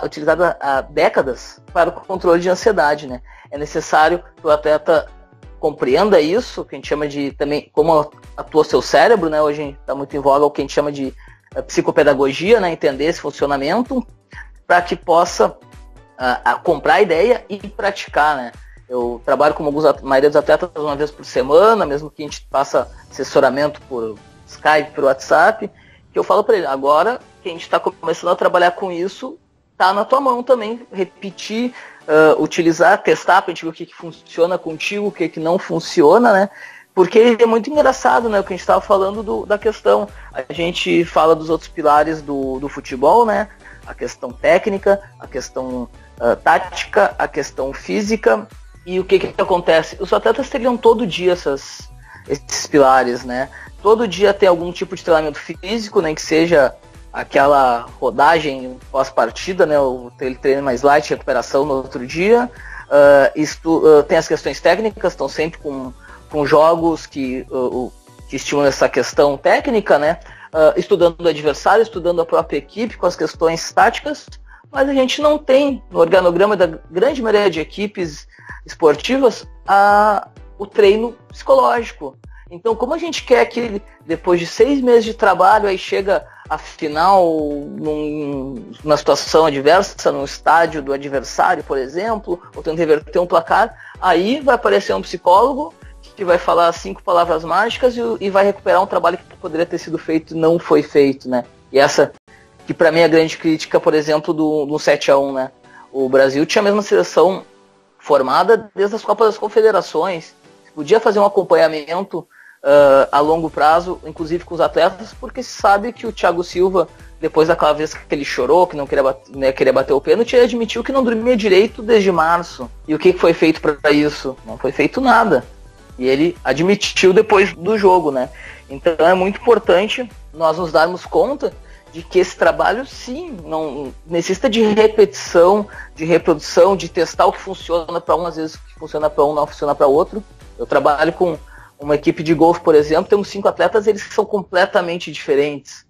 utilizadas há décadas para o controle de ansiedade, né? É necessário que o atleta compreenda isso, que a gente chama de também como atua seu cérebro, né? Hoje está muito em voga o que a gente chama de psicopedagogia, né? Entender esse funcionamento para que possa comprar a ideia e praticar, né? Eu trabalho com a maioria dos atletas uma vez por semana, mesmo que a gente faça assessoramento por Skype, por WhatsApp, que eu falo para ele, agora que a gente está começando a trabalhar com isso, tá na tua mão também, repetir, utilizar, testar para a gente ver o que funciona contigo, o que não funciona, né? Porque é muito engraçado, né? O que a gente estava falando da questão. A gente fala dos outros pilares do futebol, né? A questão técnica, a questão tática, a questão física. E o que acontece? Os atletas teriam todo dia esses pilares, né? Todo dia tem algum tipo de treinamento físico, nem que seja aquela rodagem pós-partida, né? Ele treina mais light, recuperação no outro dia. Tem as questões técnicas, estão sempre com jogos que estimulam essa questão técnica, né? Estudando o adversário, estudando a própria equipe, com as questões táticas, mas a gente não tem, no organograma da grande maioria de equipes esportivas, o treino psicológico. Então, como a gente quer que depois de 6 meses de trabalho, aí chega a final numa situação adversa, no estádio do adversário, por exemplo, ou tentando reverter um placar, aí vai aparecer um psicólogo que vai falar 5 palavras mágicas e vai recuperar um trabalho que poderia ter sido feito e não foi feito, né? E essa, que para mim é a grande crítica, por exemplo, do 7-1, né? O Brasil tinha a mesma seleção formada desde as Copas das Confederações. Podia fazer um acompanhamento a longo prazo, inclusive com os atletas, porque se sabe que o Thiago Silva, depois daquela vez que ele chorou, que não queria bater o pênalti, ele admitiu que não dormia direito desde março. E o que foi feito para isso? Não foi feito nada. E ele admitiu depois do jogo, né? Então é muito importante nós nos darmos conta de que esse trabalho, sim, não necessita de repetição, de reprodução, de testar o que funciona para um, às vezes o que funciona para um não funciona para outro. Eu trabalho com uma equipe de golfe, por exemplo, temos 5 atletas, eles são completamente diferentes,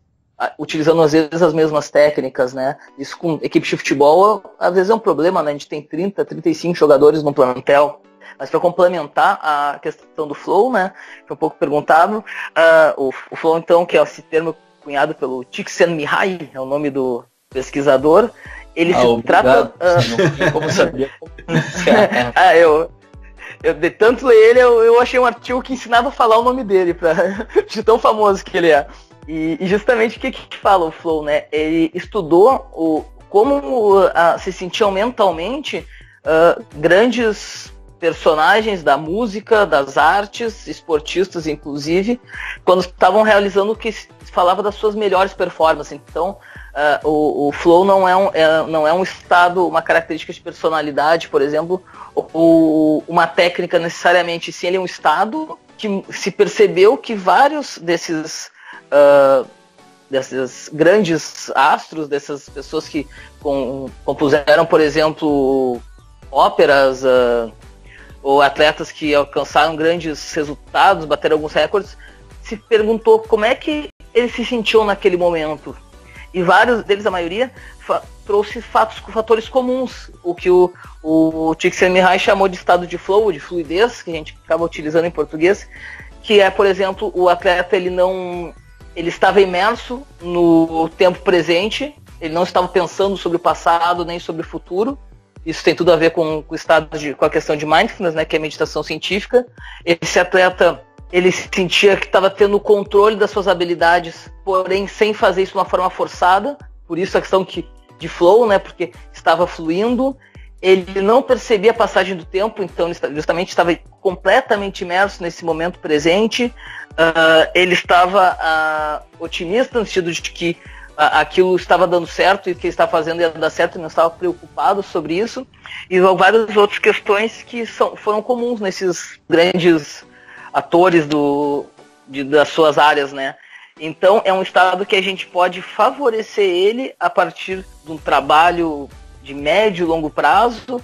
utilizando às vezes as mesmas técnicas, né? Isso com equipe de futebol, às vezes é um problema, né? A gente tem 30, 35 jogadores no plantel. Mas para complementar a questão do flow, né? Que é um pouco perguntado, o flow, então, que é esse termo cunhado pelo Csikszentmihalyi, é o nome do pesquisador, ele se trata... Não tem como saber. Eu de tanto ler ele, eu achei um artigo que ensinava a falar o nome dele, de tão famoso que ele é. E justamente o que fala o flow, né? Ele estudou como se sentiam mentalmente grandes personagens da música, das artes, esportistas inclusive, quando estavam realizando o que se falava das suas melhores performances. Então, o flow não é um estado, uma característica de personalidade, por exemplo, ou uma técnica necessariamente. Sim, ele é um estado que se percebeu que vários desses grandes astros, dessas pessoas que compuseram, por exemplo, óperas, ou atletas que alcançaram grandes resultados, bateram alguns recordes, se perguntou como é que eles se sentiam naquele momento. E vários deles, a maioria, trouxe fatores comuns, o que o Csikszentmihalyi chamou de estado de flow, de fluidez, que a gente acaba utilizando em português, que é, por exemplo, o atleta ele estava imerso no tempo presente, ele não estava pensando sobre o passado nem sobre o futuro. Isso tem tudo a ver com a questão de mindfulness, né, que é a meditação científica. Esse atleta, ele sentia que estava tendo o controle das suas habilidades, porém sem fazer isso de uma forma forçada. Por isso a questão de flow, né, porque estava fluindo. ele não percebia a passagem do tempo, então ele justamente estava completamente imerso nesse momento presente. Ele estava otimista no sentido de que aquilo estava dando certo e o que ele estava fazendo ia dar certo, ele não estava preocupado sobre isso. E várias outras questões que foram comuns nesses grandes atores das suas áreas, né? Então é um estado que a gente pode favorecer ele a partir de um trabalho de médio e longo prazo,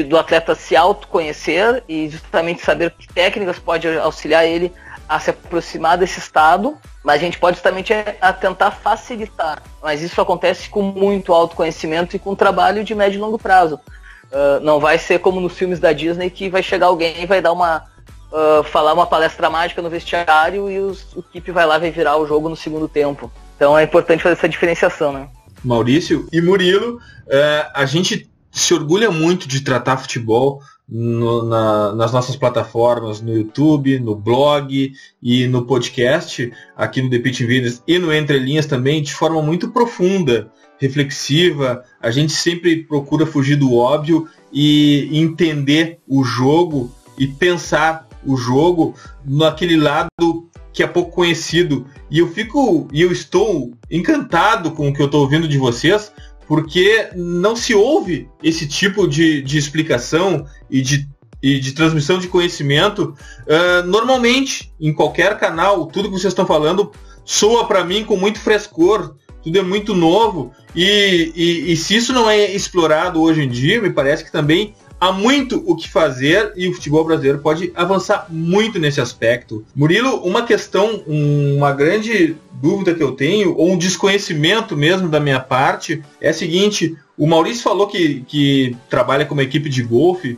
do atleta se autoconhecer e justamente saber que técnicas pode auxiliar ele a se aproximar desse estado, mas a gente pode justamente tentar facilitar. Mas isso acontece com muito autoconhecimento e com trabalho de médio e longo prazo. Não vai ser como nos filmes da Disney que vai chegar alguém e vai dar falar uma palestra mágica no vestiário e o equipe vai lá e vai virar o jogo no segundo tempo. Então é importante fazer essa diferenciação, né? Maurício e Murilo, a gente se orgulha muito de tratar futebol nas nossas plataformas, no YouTube, no blog e no podcast, aqui no The Pitch Invaders e no Entre Linhas também, de forma muito profunda, reflexiva. A gente sempre procura fugir do óbvio e entender o jogo e pensar o jogo naquele lado que é pouco conhecido. E eu estou encantado com o que eu estou ouvindo de vocês, porque não se ouve esse tipo de explicação e de transmissão de conhecimento normalmente, em qualquer canal. Tudo que vocês estão falando soa para mim com muito frescor, tudo é muito novo, e se isso não é explorado hoje em dia, me parece que também há muito o que fazer e o futebol brasileiro pode avançar muito nesse aspecto. Murilo, uma questão, uma grande dúvida que eu tenho, ou um desconhecimento mesmo da minha parte, é a seguinte: o Maurício falou que trabalha com uma equipe de golfe.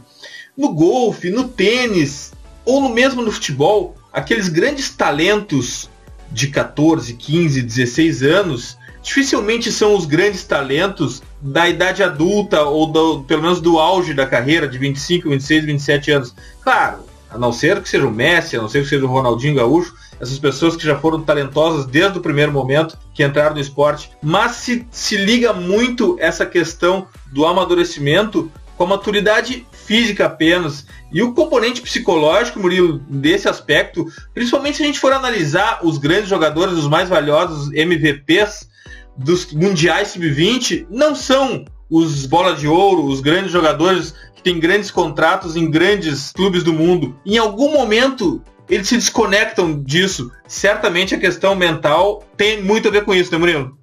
No golfe, no tênis, ou mesmo no futebol, aqueles grandes talentos de 14, 15, 16 anos, dificilmente são os grandes talentos da idade adulta ou pelo menos do auge da carreira de 25, 26, 27 anos. Claro, a não ser que seja o Messi, a não ser que seja o Ronaldinho Gaúcho, essas pessoas que já foram talentosas desde o primeiro momento que entraram no esporte, mas se liga muito essa questão do amadurecimento com a maturidade física apenas. E o componente psicológico, Murilo, desse aspecto, principalmente se a gente for analisar os grandes jogadores, os mais valiosos MVPs dos mundiais sub-20, não são os bola de ouro, os grandes jogadores que têm grandes contratos em grandes clubes do mundo. Em algum momento eles se desconectam disso. Certamente a questão mental tem muito a ver com isso, né, Murilo?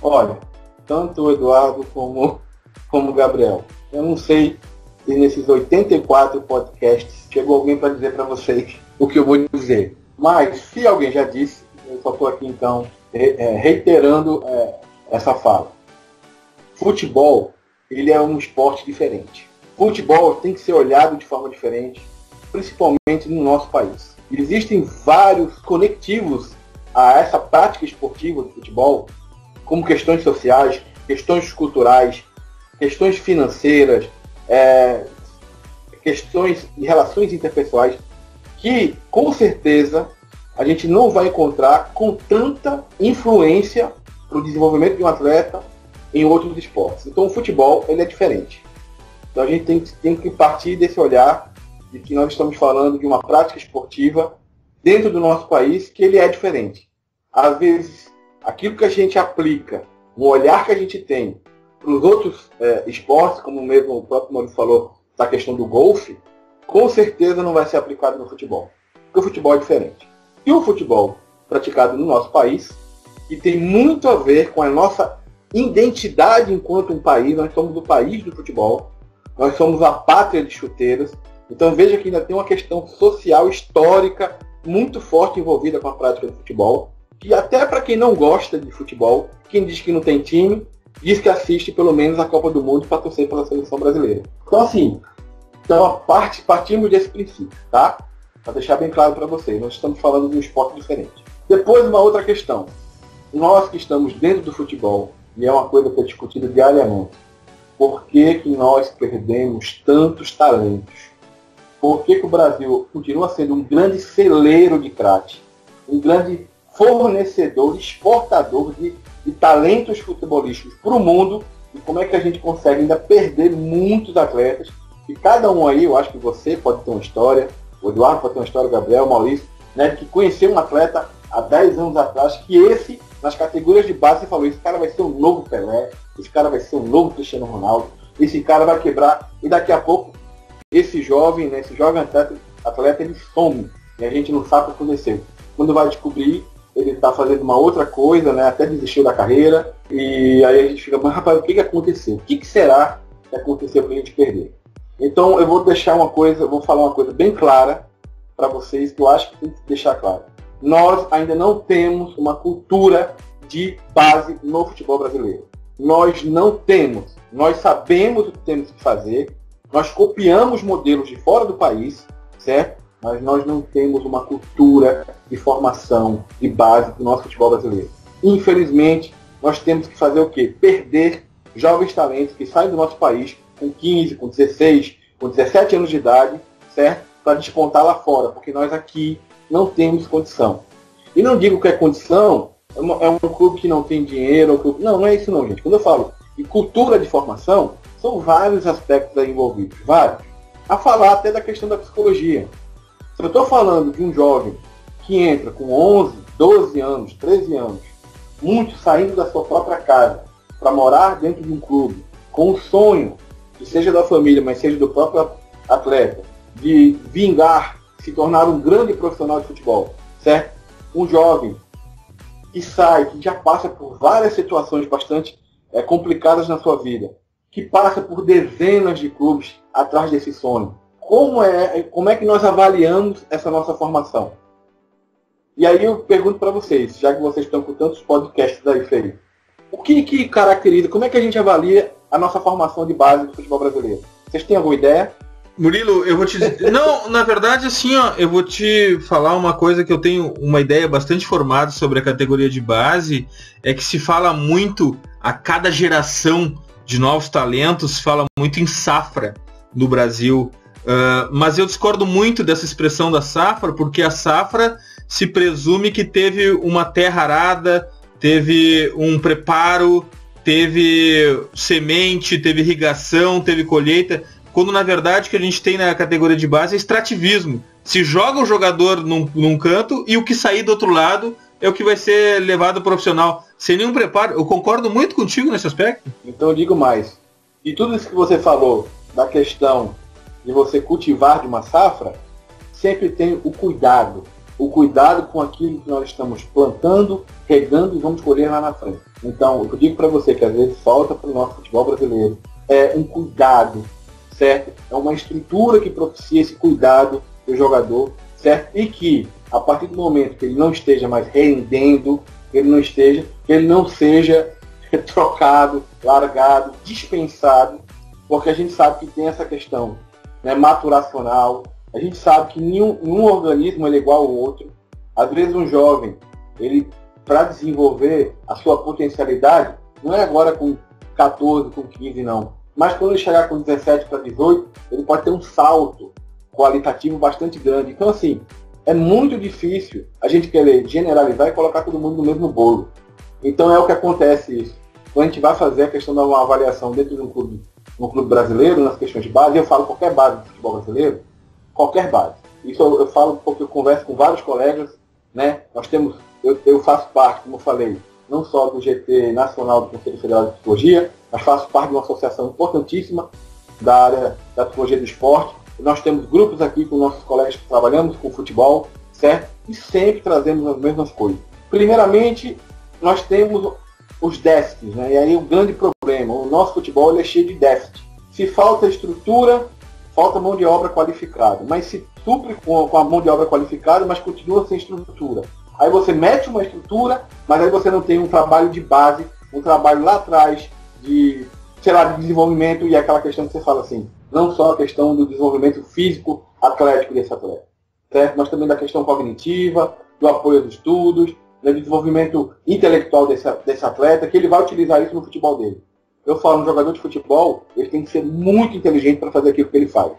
Olha, tanto o Eduardo como o Gabriel, eu não sei se nesses 84 podcasts chegou alguém para dizer para vocês o que eu vou dizer. Mas, se alguém já disse, eu só estou aqui então reiterando essa fala. Futebol, ele é um esporte diferente. Futebol tem que ser olhado de forma diferente, principalmente no nosso país. Existem vários conectivos a essa prática esportiva do futebol, como questões sociais, questões culturais, questões financeiras, questões de relações interpessoais, que com certeza a gente não vai encontrar com tanta influência para o desenvolvimento de um atleta em outros esportes. Então o futebol, ele é diferente. Então a gente tem que partir desse olhar de que nós estamos falando de uma prática esportiva dentro do nosso país, que ele é diferente. Às vezes, aquilo que a gente aplica, o olhar que a gente tem para os outros esportes, como mesmo o próprio Maurício falou, da questão do golfe, com certeza não vai ser aplicado no futebol. Porque o futebol é diferente. E o futebol praticado no nosso país, que tem muito a ver com a nossa identidade enquanto um país, nós somos o país do futebol, nós somos a pátria de chuteiras. Então veja que ainda tem uma questão social, histórica, muito forte envolvida com a prática do futebol, que até para quem não gosta de futebol, quem diz que não tem time, diz que assiste pelo menos a Copa do Mundo para torcer pela seleção brasileira. Então assim, partimos desse princípio, tá? Para deixar bem claro para vocês, nós estamos falando de um esporte diferente. Depois, uma outra questão. Nós que estamos dentro do futebol, e é uma coisa que é discutida diariamente, por que nós perdemos tantos talentos? Por que o Brasil continua sendo um grande celeiro de craques, um grande fornecedor, exportador de talentos futebolísticos para o mundo, e como é que a gente consegue ainda perder muitos atletas, e cada um aí, eu acho que você pode ter uma história, o Eduardo pode ter uma história, o Gabriel, o Maurício, né, que conheceu um atleta há 10 anos atrás, que esse, nas categorias de base, você falou, esse cara vai ser o novo Pelé, esse cara vai ser o novo Cristiano Ronaldo, esse cara vai quebrar, e daqui a pouco, esse jovem, né, esse jovem atleta, ele some, e a gente não sabe o que aconteceu. Quando vai descobrir, ele está fazendo uma outra coisa, né, até desistiu da carreira, e aí a gente fica, mas rapaz, o que aconteceu? O que será que aconteceu para a gente perder? Então eu vou falar uma coisa bem clara para vocês, que eu acho que tem que deixar claro. Nós ainda não temos uma cultura de base no futebol brasileiro. Nós não temos. Nós sabemos o que temos que fazer, nós copiamos modelos de fora do país, certo? Mas nós não temos uma cultura de formação de base do nosso futebol brasileiro. Infelizmente, nós temos que fazer o quê? Perder jovens talentos que saem do nosso país com 15, com 16, com 17 anos de idade, certo? Para despontar lá fora, porque nós aqui não temos condição. E não digo que é condição, é um clube que não tem dinheiro, não é isso não, gente. Quando eu falo de cultura de formação, são vários aspectos aí envolvidos, vários. A falar até da questão da psicologia. Se eu estou falando de um jovem que entra com 11, 12 anos, 13 anos, muito saindo da sua própria casa para morar dentro de um clube, com o sonho, que seja da família, mas seja do próprio atleta, de vingar, se tornar um grande profissional de futebol, certo? Um jovem que sai, que já passa por várias situações bastante complicadas na sua vida, que passa por dezenas de clubes atrás desse sonho. Como é que nós avaliamos essa nossa formação? E aí eu pergunto para vocês, já que vocês estão com tantos podcasts aí, Felipe, o que caracteriza, como é que a gente avalia a nossa formação de base do futebol brasileiro? Vocês têm alguma ideia? Murilo, eu vou te dizer... Não, na verdade, assim, ó, eu vou te falar uma coisa que eu tenho uma ideia bastante formada sobre a categoria de base, é que se fala muito, a cada geração de novos talentos, fala muito em safra no Brasil. Mas eu discordo muito dessa expressão da safra, porque a safra se presume que teve uma terra arada, teve um preparo, teve semente, teve irrigação, teve colheita, quando na verdade o que a gente tem na categoria de base é extrativismo. Se joga o jogador num canto e o que sair do outro lado é o que vai ser levado profissional, sem nenhum preparo. Eu concordo muito contigo nesse aspecto. Então eu digo mais. E tudo isso que você falou da questão de você cultivar de uma safra, sempre tem o cuidado com aquilo que nós estamos plantando, regando e vamos colher lá na frente. Então, eu digo para você que às vezes falta para o nosso futebol brasileiro um cuidado, certo? É uma estrutura que propicia esse cuidado do jogador, certo? E que, a partir do momento que ele não esteja mais rendendo, que ele não seja trocado, largado, dispensado, porque a gente sabe que tem essa questão, né, maturacional. A gente sabe que nenhum organismo é igual ao outro. Às vezes um jovem, ele, para desenvolver a sua potencialidade, não é agora com 14, com 15 não. Mas quando ele chegar com 17 para 18, ele pode ter um salto qualitativo bastante grande. Então assim, é muito difícil a gente querer generalizar e colocar todo mundo no mesmo bolo. Então é o que acontece isso. Quando a gente vai fazer a questão de uma avaliação dentro de um clube brasileiro, nas questões de base, eu falo qualquer base do futebol brasileiro, qualquer base. Isso eu falo porque eu converso com vários colegas, né? Nós temos, eu faço parte, como eu falei, não só do GT Nacional do Conselho Federal de Psicologia, mas faço parte de uma associação importantíssima da área da psicologia do esporte. Nós temos grupos aqui com nossos colegas que trabalhamos com futebol, certo? E sempre trazemos as mesmas coisas. Primeiramente, nós temos os déficits, né? E aí o grande problema, o nosso futebol ele é cheio de déficit. Se falta estrutura, falta mão de obra qualificada, mas se supre com a mão de obra qualificada, mas continua sem estrutura. Aí você mete uma estrutura, mas aí você não tem um trabalho de base, um trabalho lá atrás de, de desenvolvimento, e aquela questão que você fala assim, não só a questão do desenvolvimento físico, atlético desse atleta, certo? Mas também da questão cognitiva, do apoio aos estudos, do desenvolvimento intelectual desse atleta, que ele vai utilizar isso no futebol dele. Eu falo, um jogador de futebol, ele tem que ser muito inteligente para fazer aquilo que ele faz.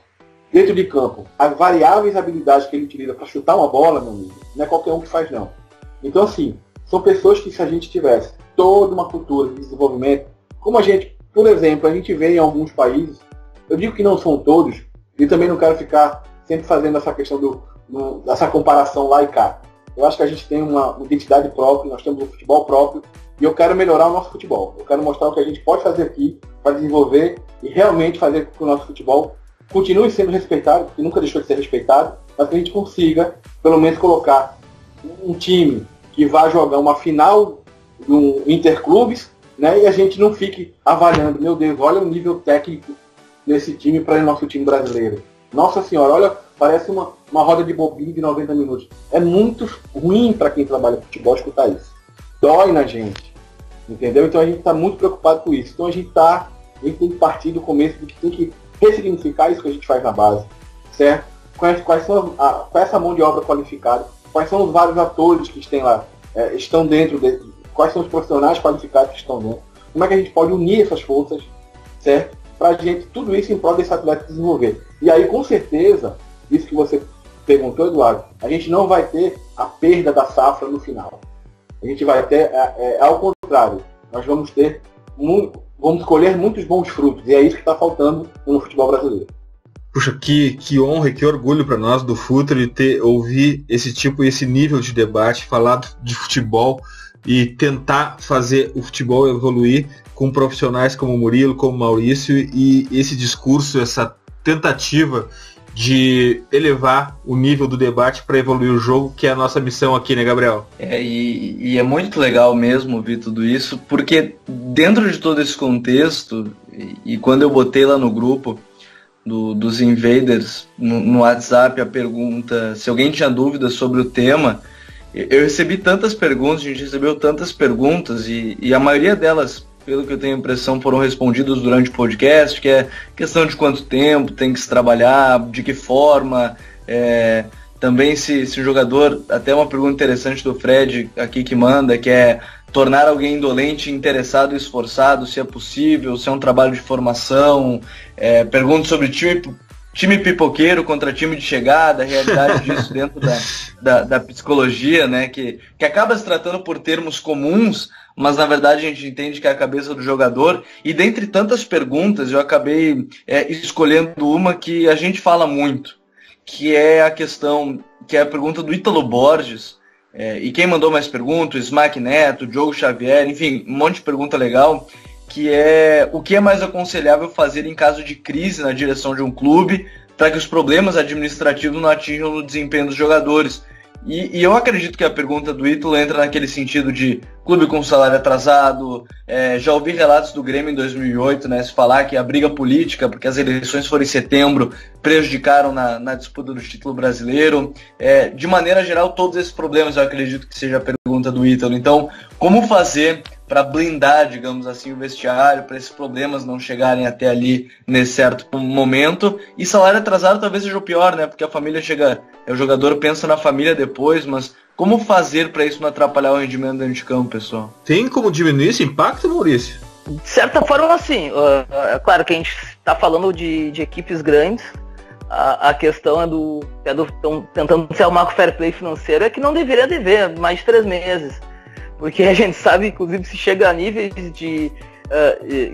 Dentro de campo, as variáveis habilidades que ele utiliza para chutar uma bola, meu amigo, não é qualquer um que faz, não. Então, assim, são pessoas que, se a gente tivesse toda uma cultura de desenvolvimento, como a gente Por exemplo, a gente vê em alguns países, eu digo que não são todos, e também não quero ficar sempre fazendo essa questão dessa comparação lá e cá. Eu acho que a gente tem uma identidade própria, nós temos um futebol próprio, e eu quero melhorar o nosso futebol. Eu quero mostrar o que a gente pode fazer aqui para desenvolver e realmente fazer com que o nosso futebol continue sendo respeitado, que nunca deixou de ser respeitado, mas que a gente consiga, pelo menos, colocar um time que vai jogar uma final do Interclubes, né, e a gente não fique avaliando, meu Deus, olha o nível técnico desse time para o nosso time brasileiro. Nossa senhora, olha, parece uma roda de bobinho de 90 minutos. É muito ruim para quem trabalha futebol escutar isso. Dói na gente, entendeu? Então a gente está muito preocupado com isso. Então a gente tem que partir do começo de que tem que ressignificar isso que a gente faz na base, certo? Quais são qual é essa mão de obra qualificada? Quais são os vários atores que estão dentro quais são os profissionais qualificados que estão dentro? Como é que a gente pode unir essas forças, certo? Para a gente, tudo isso em prol desse atleta desenvolver. E aí, com certeza, isso que você perguntou, Eduardo, a gente não vai ter a perda da safra no final. A gente vai ter, ao contrário, nós vamos colher muitos bons frutos. E é isso que está faltando no futebol brasileiro. Puxa, que honra e que orgulho para nós do Futre ouvir esse tipo e esse nível de debate, falar de futebol e tentar fazer o futebol evoluir com profissionais como o Murilo, como o Maurício, e esse discurso, essa tentativa de elevar o nível do debate para evoluir o jogo, que é a nossa missão aqui, né, Gabriel? E é muito legal mesmo ouvir tudo isso, porque dentro de todo esse contexto, e quando eu botei lá no grupo dos Invaders, no WhatsApp, a pergunta, se alguém tinha dúvidas sobre o tema, eu recebi tantas perguntas, a gente recebeu tantas perguntas, e a maioria delas, pelo que eu tenho a impressão, foram respondidas durante o podcast, que é questão de quanto tempo tem que se trabalhar, de que forma, também se o jogador, até uma pergunta interessante do Fred aqui que manda, que é tornar alguém indolente, interessado e esforçado, se é possível, se é um trabalho de formação, pergunta sobre time pipoqueiro contra time de chegada, a realidade disso dentro da psicologia, né, que acaba se tratando por termos comuns, mas na verdade a gente entende que é a cabeça do jogador. E dentre tantas perguntas, eu acabei escolhendo uma que a gente fala muito, que é a pergunta do Ítalo Borges, e quem mandou mais perguntas, o Smack Neto, o Diogo Xavier, enfim, um monte de pergunta legal, que é o que é mais aconselhável fazer em caso de crise na direção de um clube para que os problemas administrativos não atinjam o desempenho dos jogadores. E eu acredito que a pergunta do Ítalo entra naquele sentido de clube com salário atrasado. Já ouvi relatos do Grêmio em 2008, né, se falar que a briga política, porque as eleições foram em setembro, prejudicaram na disputa do título brasileiro. De maneira geral, todos esses problemas eu acredito que seja a pergunta do Ítalo. Então, como fazer para blindar, digamos assim, o vestiário, para esses problemas não chegarem até ali nesse certo momento? E salário atrasado talvez seja o pior, né? Porque a família chega, o jogador pensa na família depois, mas como fazer para isso não atrapalhar o rendimento dentro de campo, pessoal? Tem como diminuir esse impacto, Maurício? De certa forma, assim, é claro que a gente está falando de equipes grandes. A questão estão tentando se arrumar com o fair play financeiro, é que não deveria dever mais de 3 meses. Porque a gente sabe, inclusive, se chega a níveis de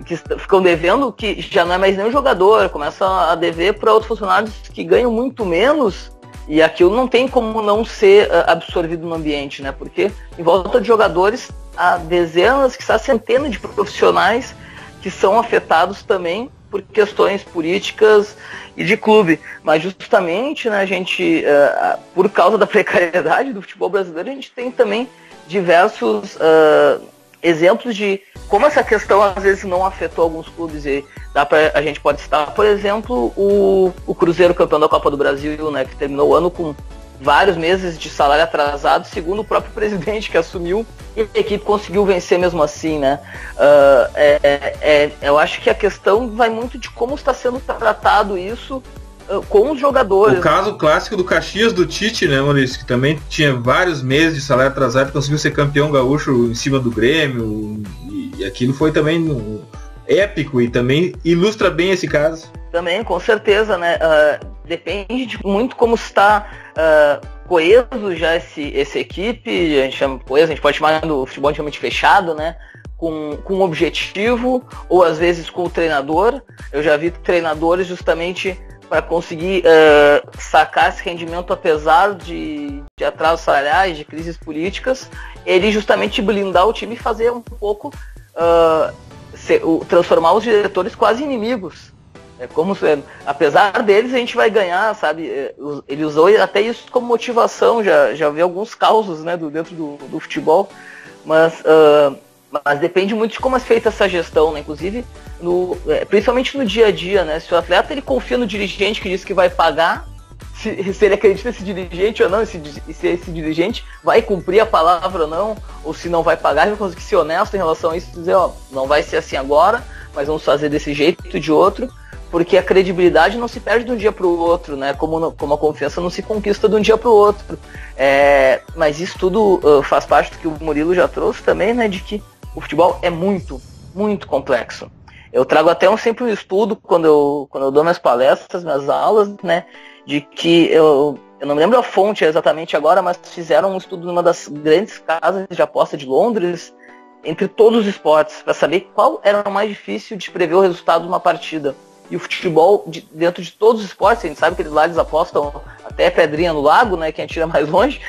que ficam devendo, que já não é mais nem um jogador, começa a dever para outros funcionários que ganham muito menos, e aquilo não tem como não ser absorvido no ambiente, né? Porque em volta de jogadores há dezenas, que há centenas de profissionais que são afetados também por questões políticas e de clube. Mas justamente, né, a gente, por causa da precariedade do futebol brasileiro, a gente tem também diversos exemplos de como essa questão às vezes não afetou alguns clubes. E a gente pode citar, por exemplo, o Cruzeiro, campeão da Copa do Brasil, né, que terminou o ano com vários meses de salário atrasado, segundo o próprio presidente que assumiu, e a equipe conseguiu vencer mesmo assim, né? Eu acho que a questão vai muito de como está sendo tratado isso com os jogadores. O caso clássico do Caxias do Tite, né, Maurício, que também tinha vários meses de salário atrasado e conseguiu ser campeão gaúcho em cima do Grêmio, e aquilo foi também épico e também ilustra bem esse caso. Também, com certeza, né? Depende de muito como está coeso já essa equipe. A gente chama coeso, a gente pode chamar do futebol realmente fechado, né? com um objetivo, ou às vezes com o treinador. Eu já vi treinadores justamente para conseguir sacar esse rendimento, apesar de atrasos salariais, de crises políticas, ele justamente blindar o time e fazer um pouco, transformar os diretores quase inimigos. É como se, apesar deles, a gente vai ganhar, sabe? Ele usou até isso como motivação, já vi alguns causos, né, dentro do futebol, mas depende muito de como é feita essa gestão, né? Inclusive, principalmente no dia a dia, né? Se o atleta ele confia no dirigente que diz que vai pagar, se ele acredita nesse dirigente ou não, se esse dirigente vai cumprir a palavra ou não, ou se não vai pagar, ele vai conseguir ser honesto em relação a isso e dizer, não vai ser assim agora, mas vamos fazer desse jeito ou de outro. Porque a credibilidade não se perde de um dia para o outro, né? Como a confiança não se conquista de um dia para o outro. Mas isso tudo faz parte do que o Murilo já trouxe também, né? De que o futebol é muito, muito complexo. Eu trago até sempre um estudo quando eu dou minhas palestras, minhas aulas, né? De que eu não me lembro a fonte exatamente agora, mas fizeram um estudo numa das grandes casas de aposta de Londres, entre todos os esportes, para saber qual era o mais difícil de prever o resultado de uma partida. E o futebol, dentro de todos os esportes, a gente sabe que lá eles apostam até pedrinha no lago, né, quem atira mais longe,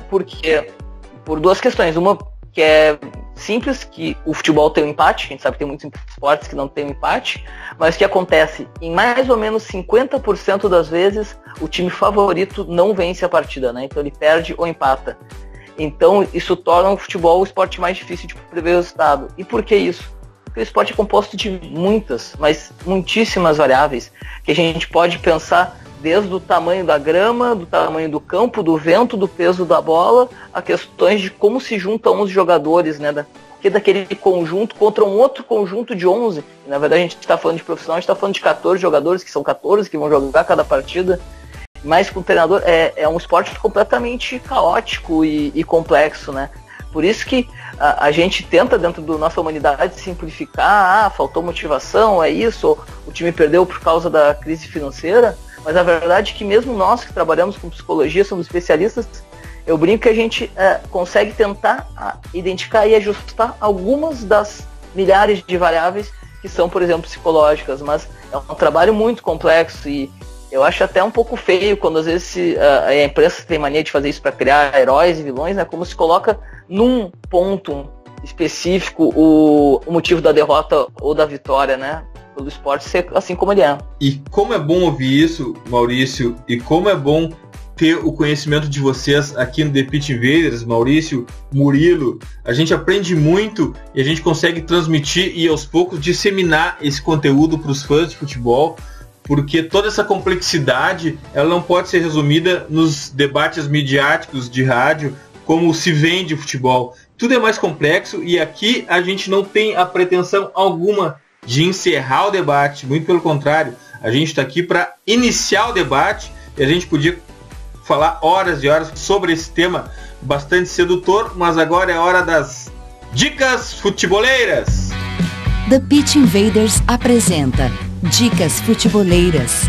porque por duas questões. Uma que é simples, que o futebol tem um empate, a gente sabe que tem muitos esportes que não tem um empate, mas que acontece em mais ou menos 50% das vezes o time favorito não vence a partida, né, então ele perde ou empata. Então isso torna o futebol o esporte mais difícil de prever o resultado. E por que isso? O esporte é composto de muitíssimas variáveis, que a gente pode pensar desde o tamanho da grama, do tamanho do campo, do vento, do peso da bola, a questões de como se juntam os jogadores, né, que daquele conjunto contra um outro conjunto de 11. E, na verdade a gente está falando de profissional, a gente está falando de 14 jogadores, que são 14 que vão jogar cada partida. Mas com o treinador é um esporte completamente caótico e complexo, né? Por isso que a gente tenta, dentro da nossa humanidade, simplificar, faltou motivação, é isso, ou o time perdeu por causa da crise financeira, mas a verdade é que mesmo nós que trabalhamos com psicologia, somos especialistas, eu brinco que a gente consegue tentar identificar e ajustar algumas das milhares de variáveis que são, por exemplo, psicológicas, mas é um trabalho muito complexo e eu acho até um pouco feio quando às vezes a imprensa tem mania de fazer isso para criar heróis e vilões, né? Como se coloca num ponto específico o motivo da derrota ou da vitória, né? Pelo esporte ser assim como ele é. E como é bom ouvir isso, Maurício, e como é bom ter o conhecimento de vocês aqui no The Pitch Invaders, Maurício, Murilo. A gente aprende muito e a gente consegue transmitir e aos poucos disseminar esse conteúdo para os fãs de futebol, porque toda essa complexidade ela não pode ser resumida nos debates midiáticos de rádio, como se vende o futebol. Tudo é mais complexo e aqui a gente não tem a pretensão alguma de encerrar o debate, muito pelo contrário, a gente está aqui para iniciar o debate e a gente podia falar horas e horas sobre esse tema bastante sedutor, mas agora é hora das dicas futeboleiras. The Pitch Invaders apresenta Dicas Futeboleiras.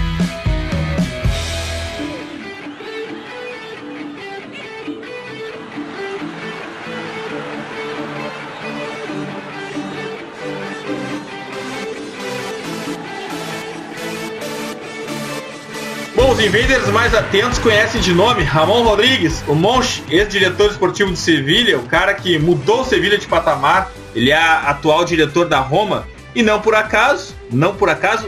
Bom, os invaders mais atentos conhecem de nome Ramon Rodrigues, o Monchi, ex-diretor esportivo de Sevilha, o cara que mudou o Sevilha de patamar. Ele é atual diretor da Roma e não por acaso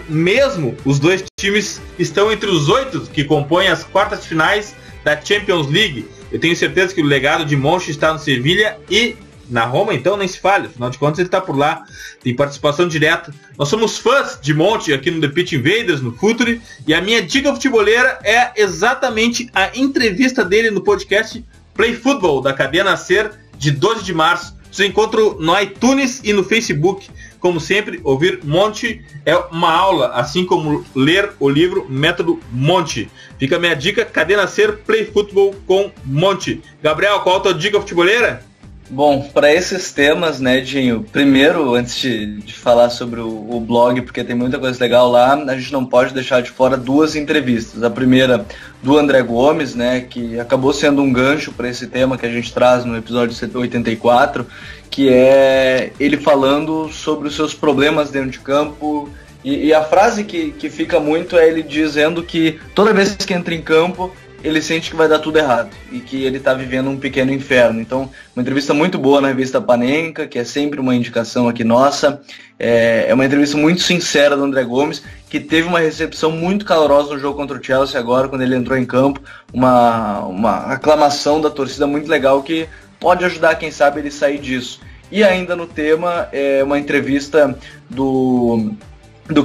mesmo, os dois times estão entre os 8 que compõem as quartas finais da Champions League. Eu tenho certeza que o legado de Monchi está no Sevilha e na Roma, então nem se fale, afinal de contas ele está por lá, tem participação direta. Nós somos fãs de Monchi aqui no The Pitch Invaders, no Futuri, e a minha dica futeboleira é exatamente a entrevista dele no podcast Play Football, da cadena Ser, de 12 de março. Você encontra no iTunes e no Facebook. Como sempre, ouvir Monchi é uma aula, assim como ler o livro Método Monchi. Fica a minha dica, cadena Ser, Play Football com Monchi. Gabriel, qual a tua dica futeboleira? Bom, para esses temas, né, Dinho, primeiro, antes de falar sobre o blog, porque tem muita coisa legal lá, a gente não pode deixar de fora 2 entrevistas. A primeira do André Gomes, né, que acabou sendo um gancho para esse tema que a gente traz no episódio 84, que é ele falando sobre os seus problemas dentro de campo. E a frase que fica muito é ele dizendo que toda vez que entra em campo, ele sente que vai dar tudo errado e que ele está vivendo um pequeno inferno. Então, uma entrevista muito boa na revista Panenka, que é sempre uma indicação aqui nossa. É uma entrevista muito sincera do André Gomes, que teve uma recepção muito calorosa no jogo contra o Chelsea agora, quando ele entrou em campo. Uma aclamação da torcida muito legal que pode ajudar, quem sabe, ele sair disso. E ainda no tema, uma entrevista do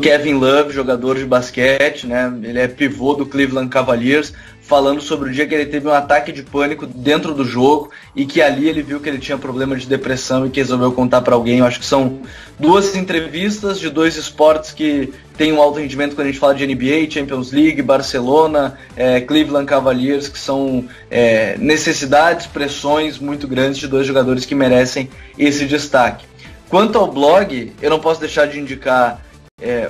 Kevin Love, jogador de basquete, né? Ele é pivô do Cleveland Cavaliers, falando sobre o dia que ele teve um ataque de pânico dentro do jogo e que ali ele viu que ele tinha problema de depressão e que resolveu contar para alguém. Eu acho que são 2 entrevistas de 2 esportes que têm um alto rendimento quando a gente fala de NBA, Champions League, Barcelona, Cleveland Cavaliers, que são necessidades, pressões muito grandes de 2 jogadores que merecem esse destaque. Quanto ao blog, eu não posso deixar de indicar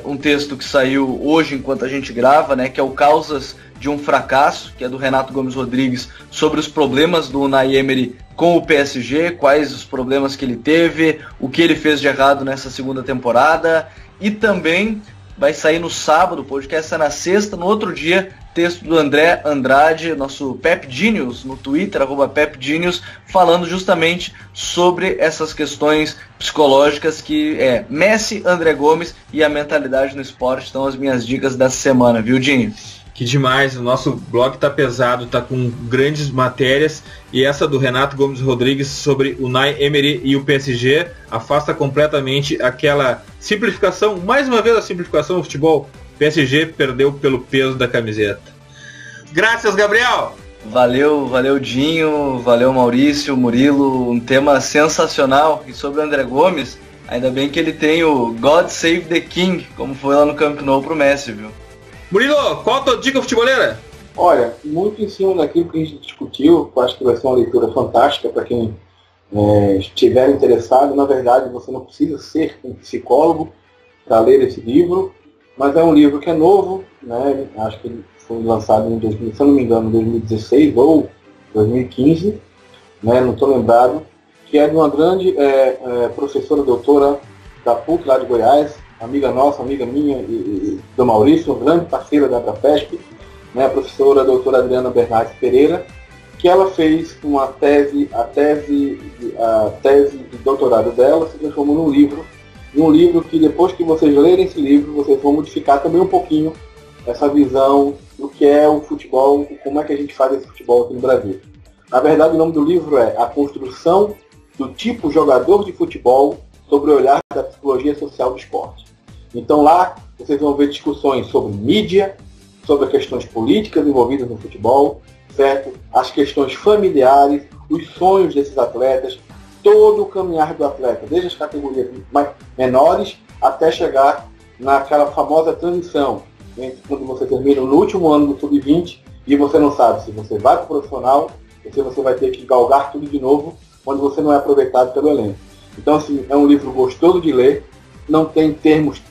um texto que saiu hoje enquanto a gente grava, né, que é o Causas de um Fracasso, que é do Renato Gomes Rodrigues, sobre os problemas do Unai Emery com o PSG, quais os problemas que ele teve, o que ele fez de errado nessa segunda temporada, e também vai sair no sábado, o podcast é na sexta, no outro dia, texto do André Andrade, nosso Pep Genius, no Twitter, @PepGenius, falando justamente sobre essas questões psicológicas que Messi, André Gomes e a mentalidade no esporte. Então as minhas dicas dessa semana, viu, Dinho? Que demais, o nosso blog tá pesado, tá com grandes matérias, e essa do Renato Gomes Rodrigues sobre o Unai Emery e o PSG afasta completamente aquela simplificação, mais uma vez a simplificação do futebol. O PSG perdeu pelo peso da camiseta. Graças, Gabriel! Valeu Dinho, valeu Maurício, Murilo, um tema sensacional. E sobre o André Gomes, ainda bem que ele tem o God Save the King, como foi lá no Camp Nou pro Messi, viu? Murilo, qual a tua dica futeboleira? Olha, muito em cima daquilo que a gente discutiu, eu acho que vai ser uma leitura fantástica para quem estiver interessado. Na verdade, você não precisa ser um psicólogo para ler esse livro, mas é um livro que é novo, né? Acho que ele foi lançado em 2000, se eu não me engano, 2016 ou 2015, né? Não estou lembrado, que é de uma grande professora doutora da PUC lá de Goiás, amiga nossa, amiga minha e do Maurício, grande parceira da ABRAFESP, né, a professora doutora Adriana Bernardes Pereira, que ela fez uma tese, a tese de doutorado dela se transformou num livro que depois que vocês lerem esse livro, vocês vão modificar também um pouquinho essa visão do que é o futebol e como é que a gente faz esse futebol aqui no Brasil. Na verdade, o nome do livro é A Construção do Tipo Jogador de Futebol sobre o Olhar da Psicologia Social do Esporte. Então lá vocês vão ver discussões sobre mídia, sobre as questões políticas envolvidas no futebol, certo? As questões familiares, os sonhos desses atletas, todo o caminhar do atleta, desde as categorias menores até chegar naquela famosa transição, entre quando você termina no último ano do sub-20 e você não sabe se você vai para o profissional ou se você vai ter que galgar tudo de novo quando você não é aproveitado pelo elenco. Então, assim, é um livro gostoso de ler, não tem termos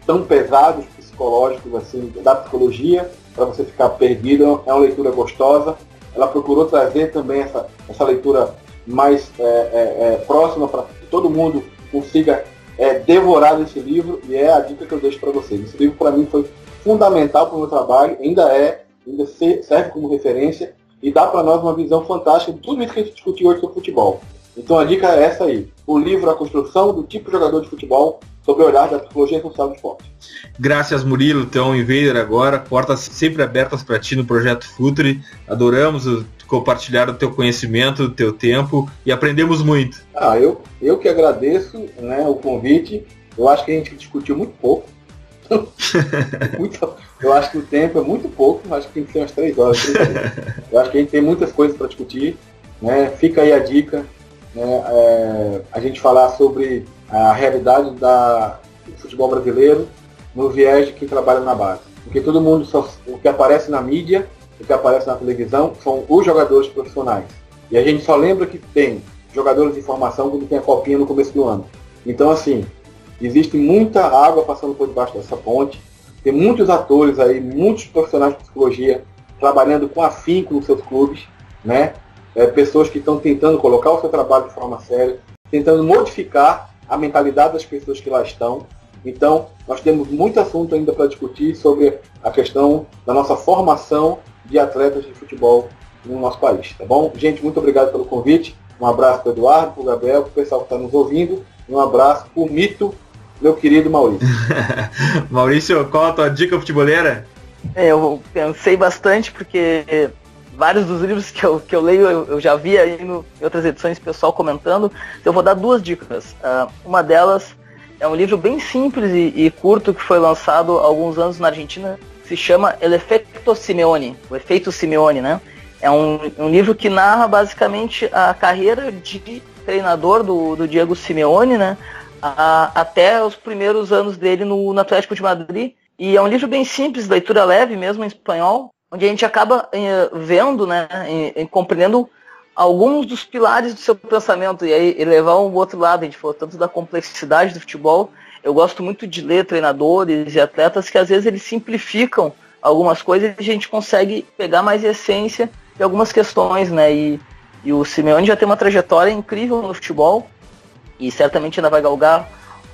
tão pesados psicológicos assim da psicologia para você ficar perdido. É uma leitura gostosa. Ela procurou trazer também essa leitura mais próxima para que todo mundo consiga devorar esse livro, e é a dica que eu deixo para vocês. Esse livro para mim foi fundamental para o meu trabalho, ainda serve como referência e dá para nós uma visão fantástica de tudo isso que a gente discutiu hoje sobre futebol. Então a dica é essa aí, o livro A Construção do Tipo Jogador de Futebol sobre o Olhar da Psicologia Social do Esporte. Graças, Murilo, tu é um invader agora, portas sempre abertas para ti no Projeto Futuri. Adoramos compartilhar o teu conhecimento, o teu tempo, e aprendemos muito. Eu que agradeço, né, o convite. Eu acho que a gente discutiu muito pouco. Eu acho que o tempo é muito pouco, acho que tem que ser umas 3 horas. Eu acho que a gente tem muitas coisas para discutir, né? Fica aí a dica, né? A gente falar sobre a realidade do futebol brasileiro no viés de quem trabalha na base. Porque todo mundo, o que aparece na mídia, o que aparece na televisão, são os jogadores profissionais. E a gente só lembra que tem jogadores de formação quando tem a copinha no começo do ano. Então, assim, existe muita água passando por debaixo dessa ponte. Tem muitos atores aí, muitos profissionais de psicologia trabalhando com afinco nos seus clubes, né? Pessoas que estão tentando colocar o seu trabalho de forma séria. tentando modificar a mentalidade das pessoas que lá estão. Então, nós temos muito assunto ainda para discutir sobre a questão da nossa formação de atletas de futebol no nosso país, tá bom? Gente, muito obrigado pelo convite. Um abraço para o Eduardo, para o Gabriel, para o pessoal que está nos ouvindo. E um abraço para o mito, meu querido Maurício. Maurício, qual a tua dica futeboleira? Eu pensei bastante, porque vários dos livros que eu leio, eu já vi aí em outras edições pessoal comentando. Eu vou dar 2 dicas. Uma delas é um livro bem simples e curto que foi lançado há alguns anos na Argentina, que se chama El Efecto Simeone, o Efeito Simeone, né? É um livro que narra basicamente a carreira de treinador do Diego Simeone, né? Até os primeiros anos dele no Atlético de Madrid. E é um livro bem simples, leitura leve mesmo em espanhol, onde a gente acaba vendo, né, compreendendo alguns dos pilares do seu pensamento, e aí levar um outro lado. A gente falou tanto da complexidade do futebol. Eu gosto muito de ler treinadores e atletas que às vezes eles simplificam algumas coisas e a gente consegue pegar mais essência de algumas questões, né? E o Simeone já tem uma trajetória incrível no futebol e certamente ainda vai galgar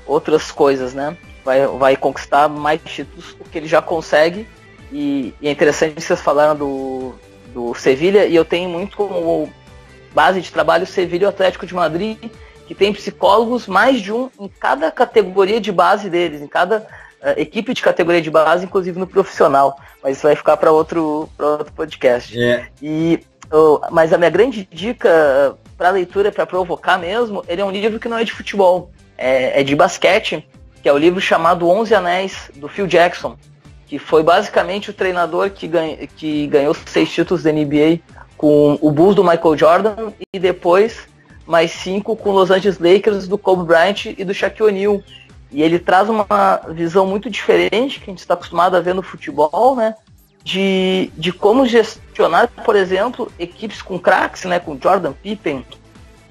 outras coisas, né? Vai conquistar mais títulos do que ele já consegue. E é interessante que vocês falaram do Sevilha, e eu tenho muito como base de trabalho o Sevilha e o Atlético de Madrid, que tem psicólogos, mais de um em cada categoria de base deles, em cada equipe de categoria de base, inclusive no profissional. Mas isso vai ficar para outro podcast. Yeah. Mas a minha grande dica para leitura, para provocar mesmo, ele é um livro que não é de futebol, é de basquete, que é o livro chamado 11 Anéis, do Phil Jackson, que foi basicamente o treinador que ganhou 6 títulos da NBA com o Bulls do Michael Jordan e depois mais 5 com Los Angeles Lakers do Kobe Bryant e do Shaquille O'Neal. E ele traz uma visão muito diferente que a gente está acostumado a ver no futebol, né? De como gestionar, por exemplo, equipes com craques, né? Com Jordan, Pippen,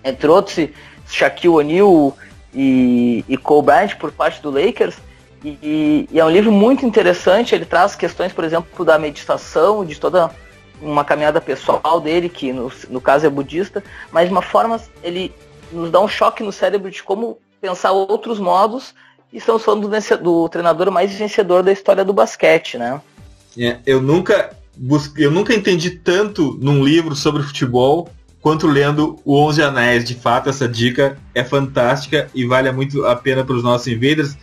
entre outros, Shaquille O'Neal e Kobe Bryant por parte do Lakers. E é um livro muito interessante. Ele traz questões, por exemplo, da meditação, de toda uma caminhada pessoal dele, que no caso é budista, mas de uma forma ele nos dá um choque no cérebro de como pensar outros modos. E estamos falando do treinador mais vencedor da história do basquete, né? Eu nunca entendi tanto num livro sobre futebol quanto lendo o 11 Anéis. De fato, essa dica é fantástica e vale muito a pena para os nossos invaders.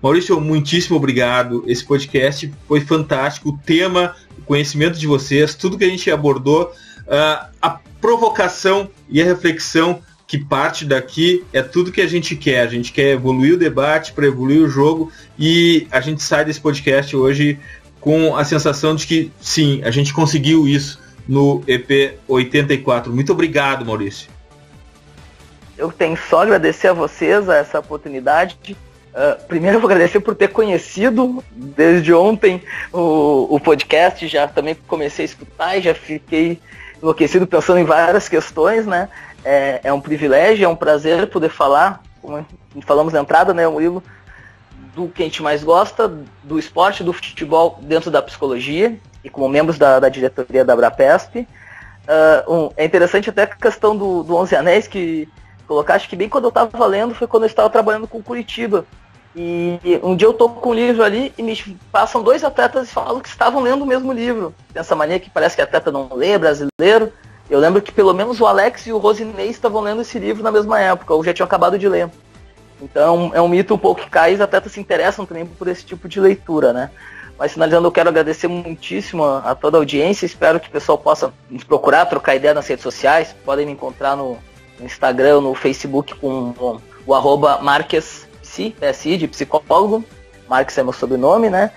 Maurício, muitíssimo obrigado. Esse podcast foi fantástico. O tema, o conhecimento de vocês, tudo que a gente abordou, a provocação e a reflexão que parte daqui é tudo que a gente quer. A gente quer evoluir o debate, para evoluir o jogo, e a gente sai desse podcast hoje com a sensação de que, sim, a gente conseguiu isso no EP 84. Muito obrigado, Maurício. Eu tenho só a agradecer a vocês essa oportunidade. Primeiro eu vou agradecer por ter conhecido desde ontem o podcast, já também comecei a escutar e já fiquei enlouquecido pensando em várias questões, né? É um privilégio, é um prazer poder falar, como falamos na entrada, né, Murilo, do que a gente mais gosta, do esporte, do futebol dentro da psicologia e como membros da diretoria da Abrapesp. É interessante até a questão do 11 Anéis, que colocaste que bem quando eu estava lendo foi quando eu estava trabalhando com Curitiba. E um dia eu tô com um livro ali e me passam 2 atletas e falam que estavam lendo o mesmo livro. Tem essa mania que parece que atleta não lê, brasileiro. Eu lembro que pelo menos o Alex e o Rosinei estavam lendo esse livro na mesma época, ou já tinham acabado de ler. Então é um mito um pouco que cai, e os atletas se interessam também por esse tipo de leitura, né? Mas finalizando, eu quero agradecer muitíssimo a toda a audiência. Espero que o pessoal possa nos procurar, trocar ideia nas redes sociais. Podem me encontrar no Instagram, no Facebook com o @MarquesPsi, PSI, de psicólogo. Marques é meu sobrenome, né?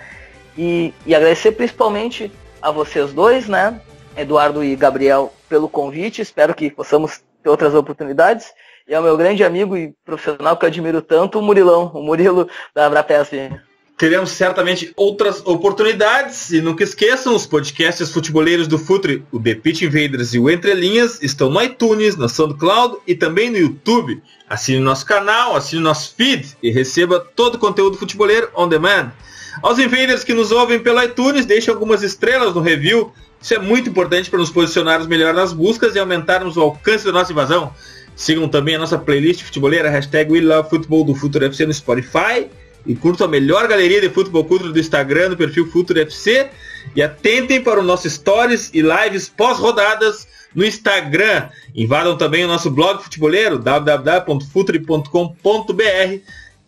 E agradecer principalmente a vocês dois, né? Eduardo e Gabriel, pelo convite. Espero que possamos ter outras oportunidades. E ao meu grande amigo e profissional que eu admiro tanto, o Murilo da Abrapesp. Teremos certamente outras oportunidades. E nunca esqueçam, os podcasts futeboleiros do Futre, o The Pitch Invaders e o Entre Linhas, estão no iTunes, no SoundCloud e também no YouTube. Assine nosso canal, assine nosso feed e receba todo o conteúdo futeboleiro on demand. Aos invaders que nos ouvem pelo iTunes, deixem algumas estrelas no review. Isso é muito importante para nos posicionarmos melhor nas buscas e aumentarmos o alcance da nossa invasão. Sigam também a nossa playlist futeboleira, #WeLoveFootball do Futuri FC no Spotify. E curtam a melhor galeria de futebol cultura do Instagram, do perfil Futuri FC. E atentem para o nosso stories e lives pós-rodadas no Instagram. Invadam também o nosso blog futeboleiro, www.futuri.com.br.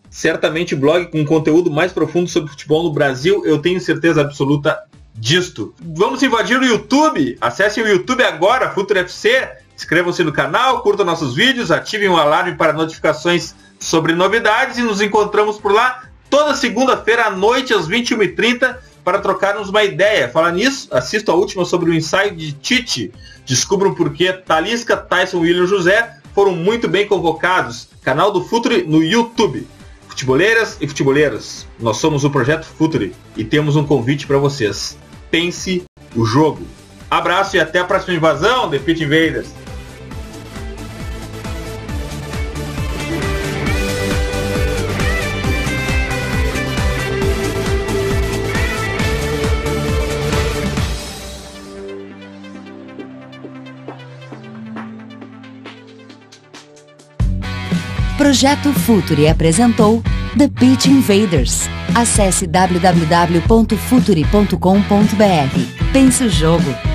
Certamente blog com conteúdo mais profundo sobre futebol no Brasil, eu tenho certeza absoluta disto. Vamos invadir o YouTube. Acessem o YouTube agora, Futuri FC. Inscrevam-se no canal, curtam nossos vídeos, ativem o alarme para notificações sobre novidades e nos encontramos por lá toda segunda-feira à noite às 21h30 para trocarmos uma ideia. Falar nisso, assistam a última sobre o ensaio de Tite. Descubram por que Talisca, Tyson, William José foram muito bem convocados. Canal do Futuri no YouTube. Futeboleiras e futeboleiros, nós somos o Projeto Futuri e temos um convite para vocês. Pense o jogo. Abraço e até a próxima invasão, The Pitch Invaders. Projeto Futuri apresentou The Pitch Invaders. Acesse www.futuri.com.br. Pense o jogo.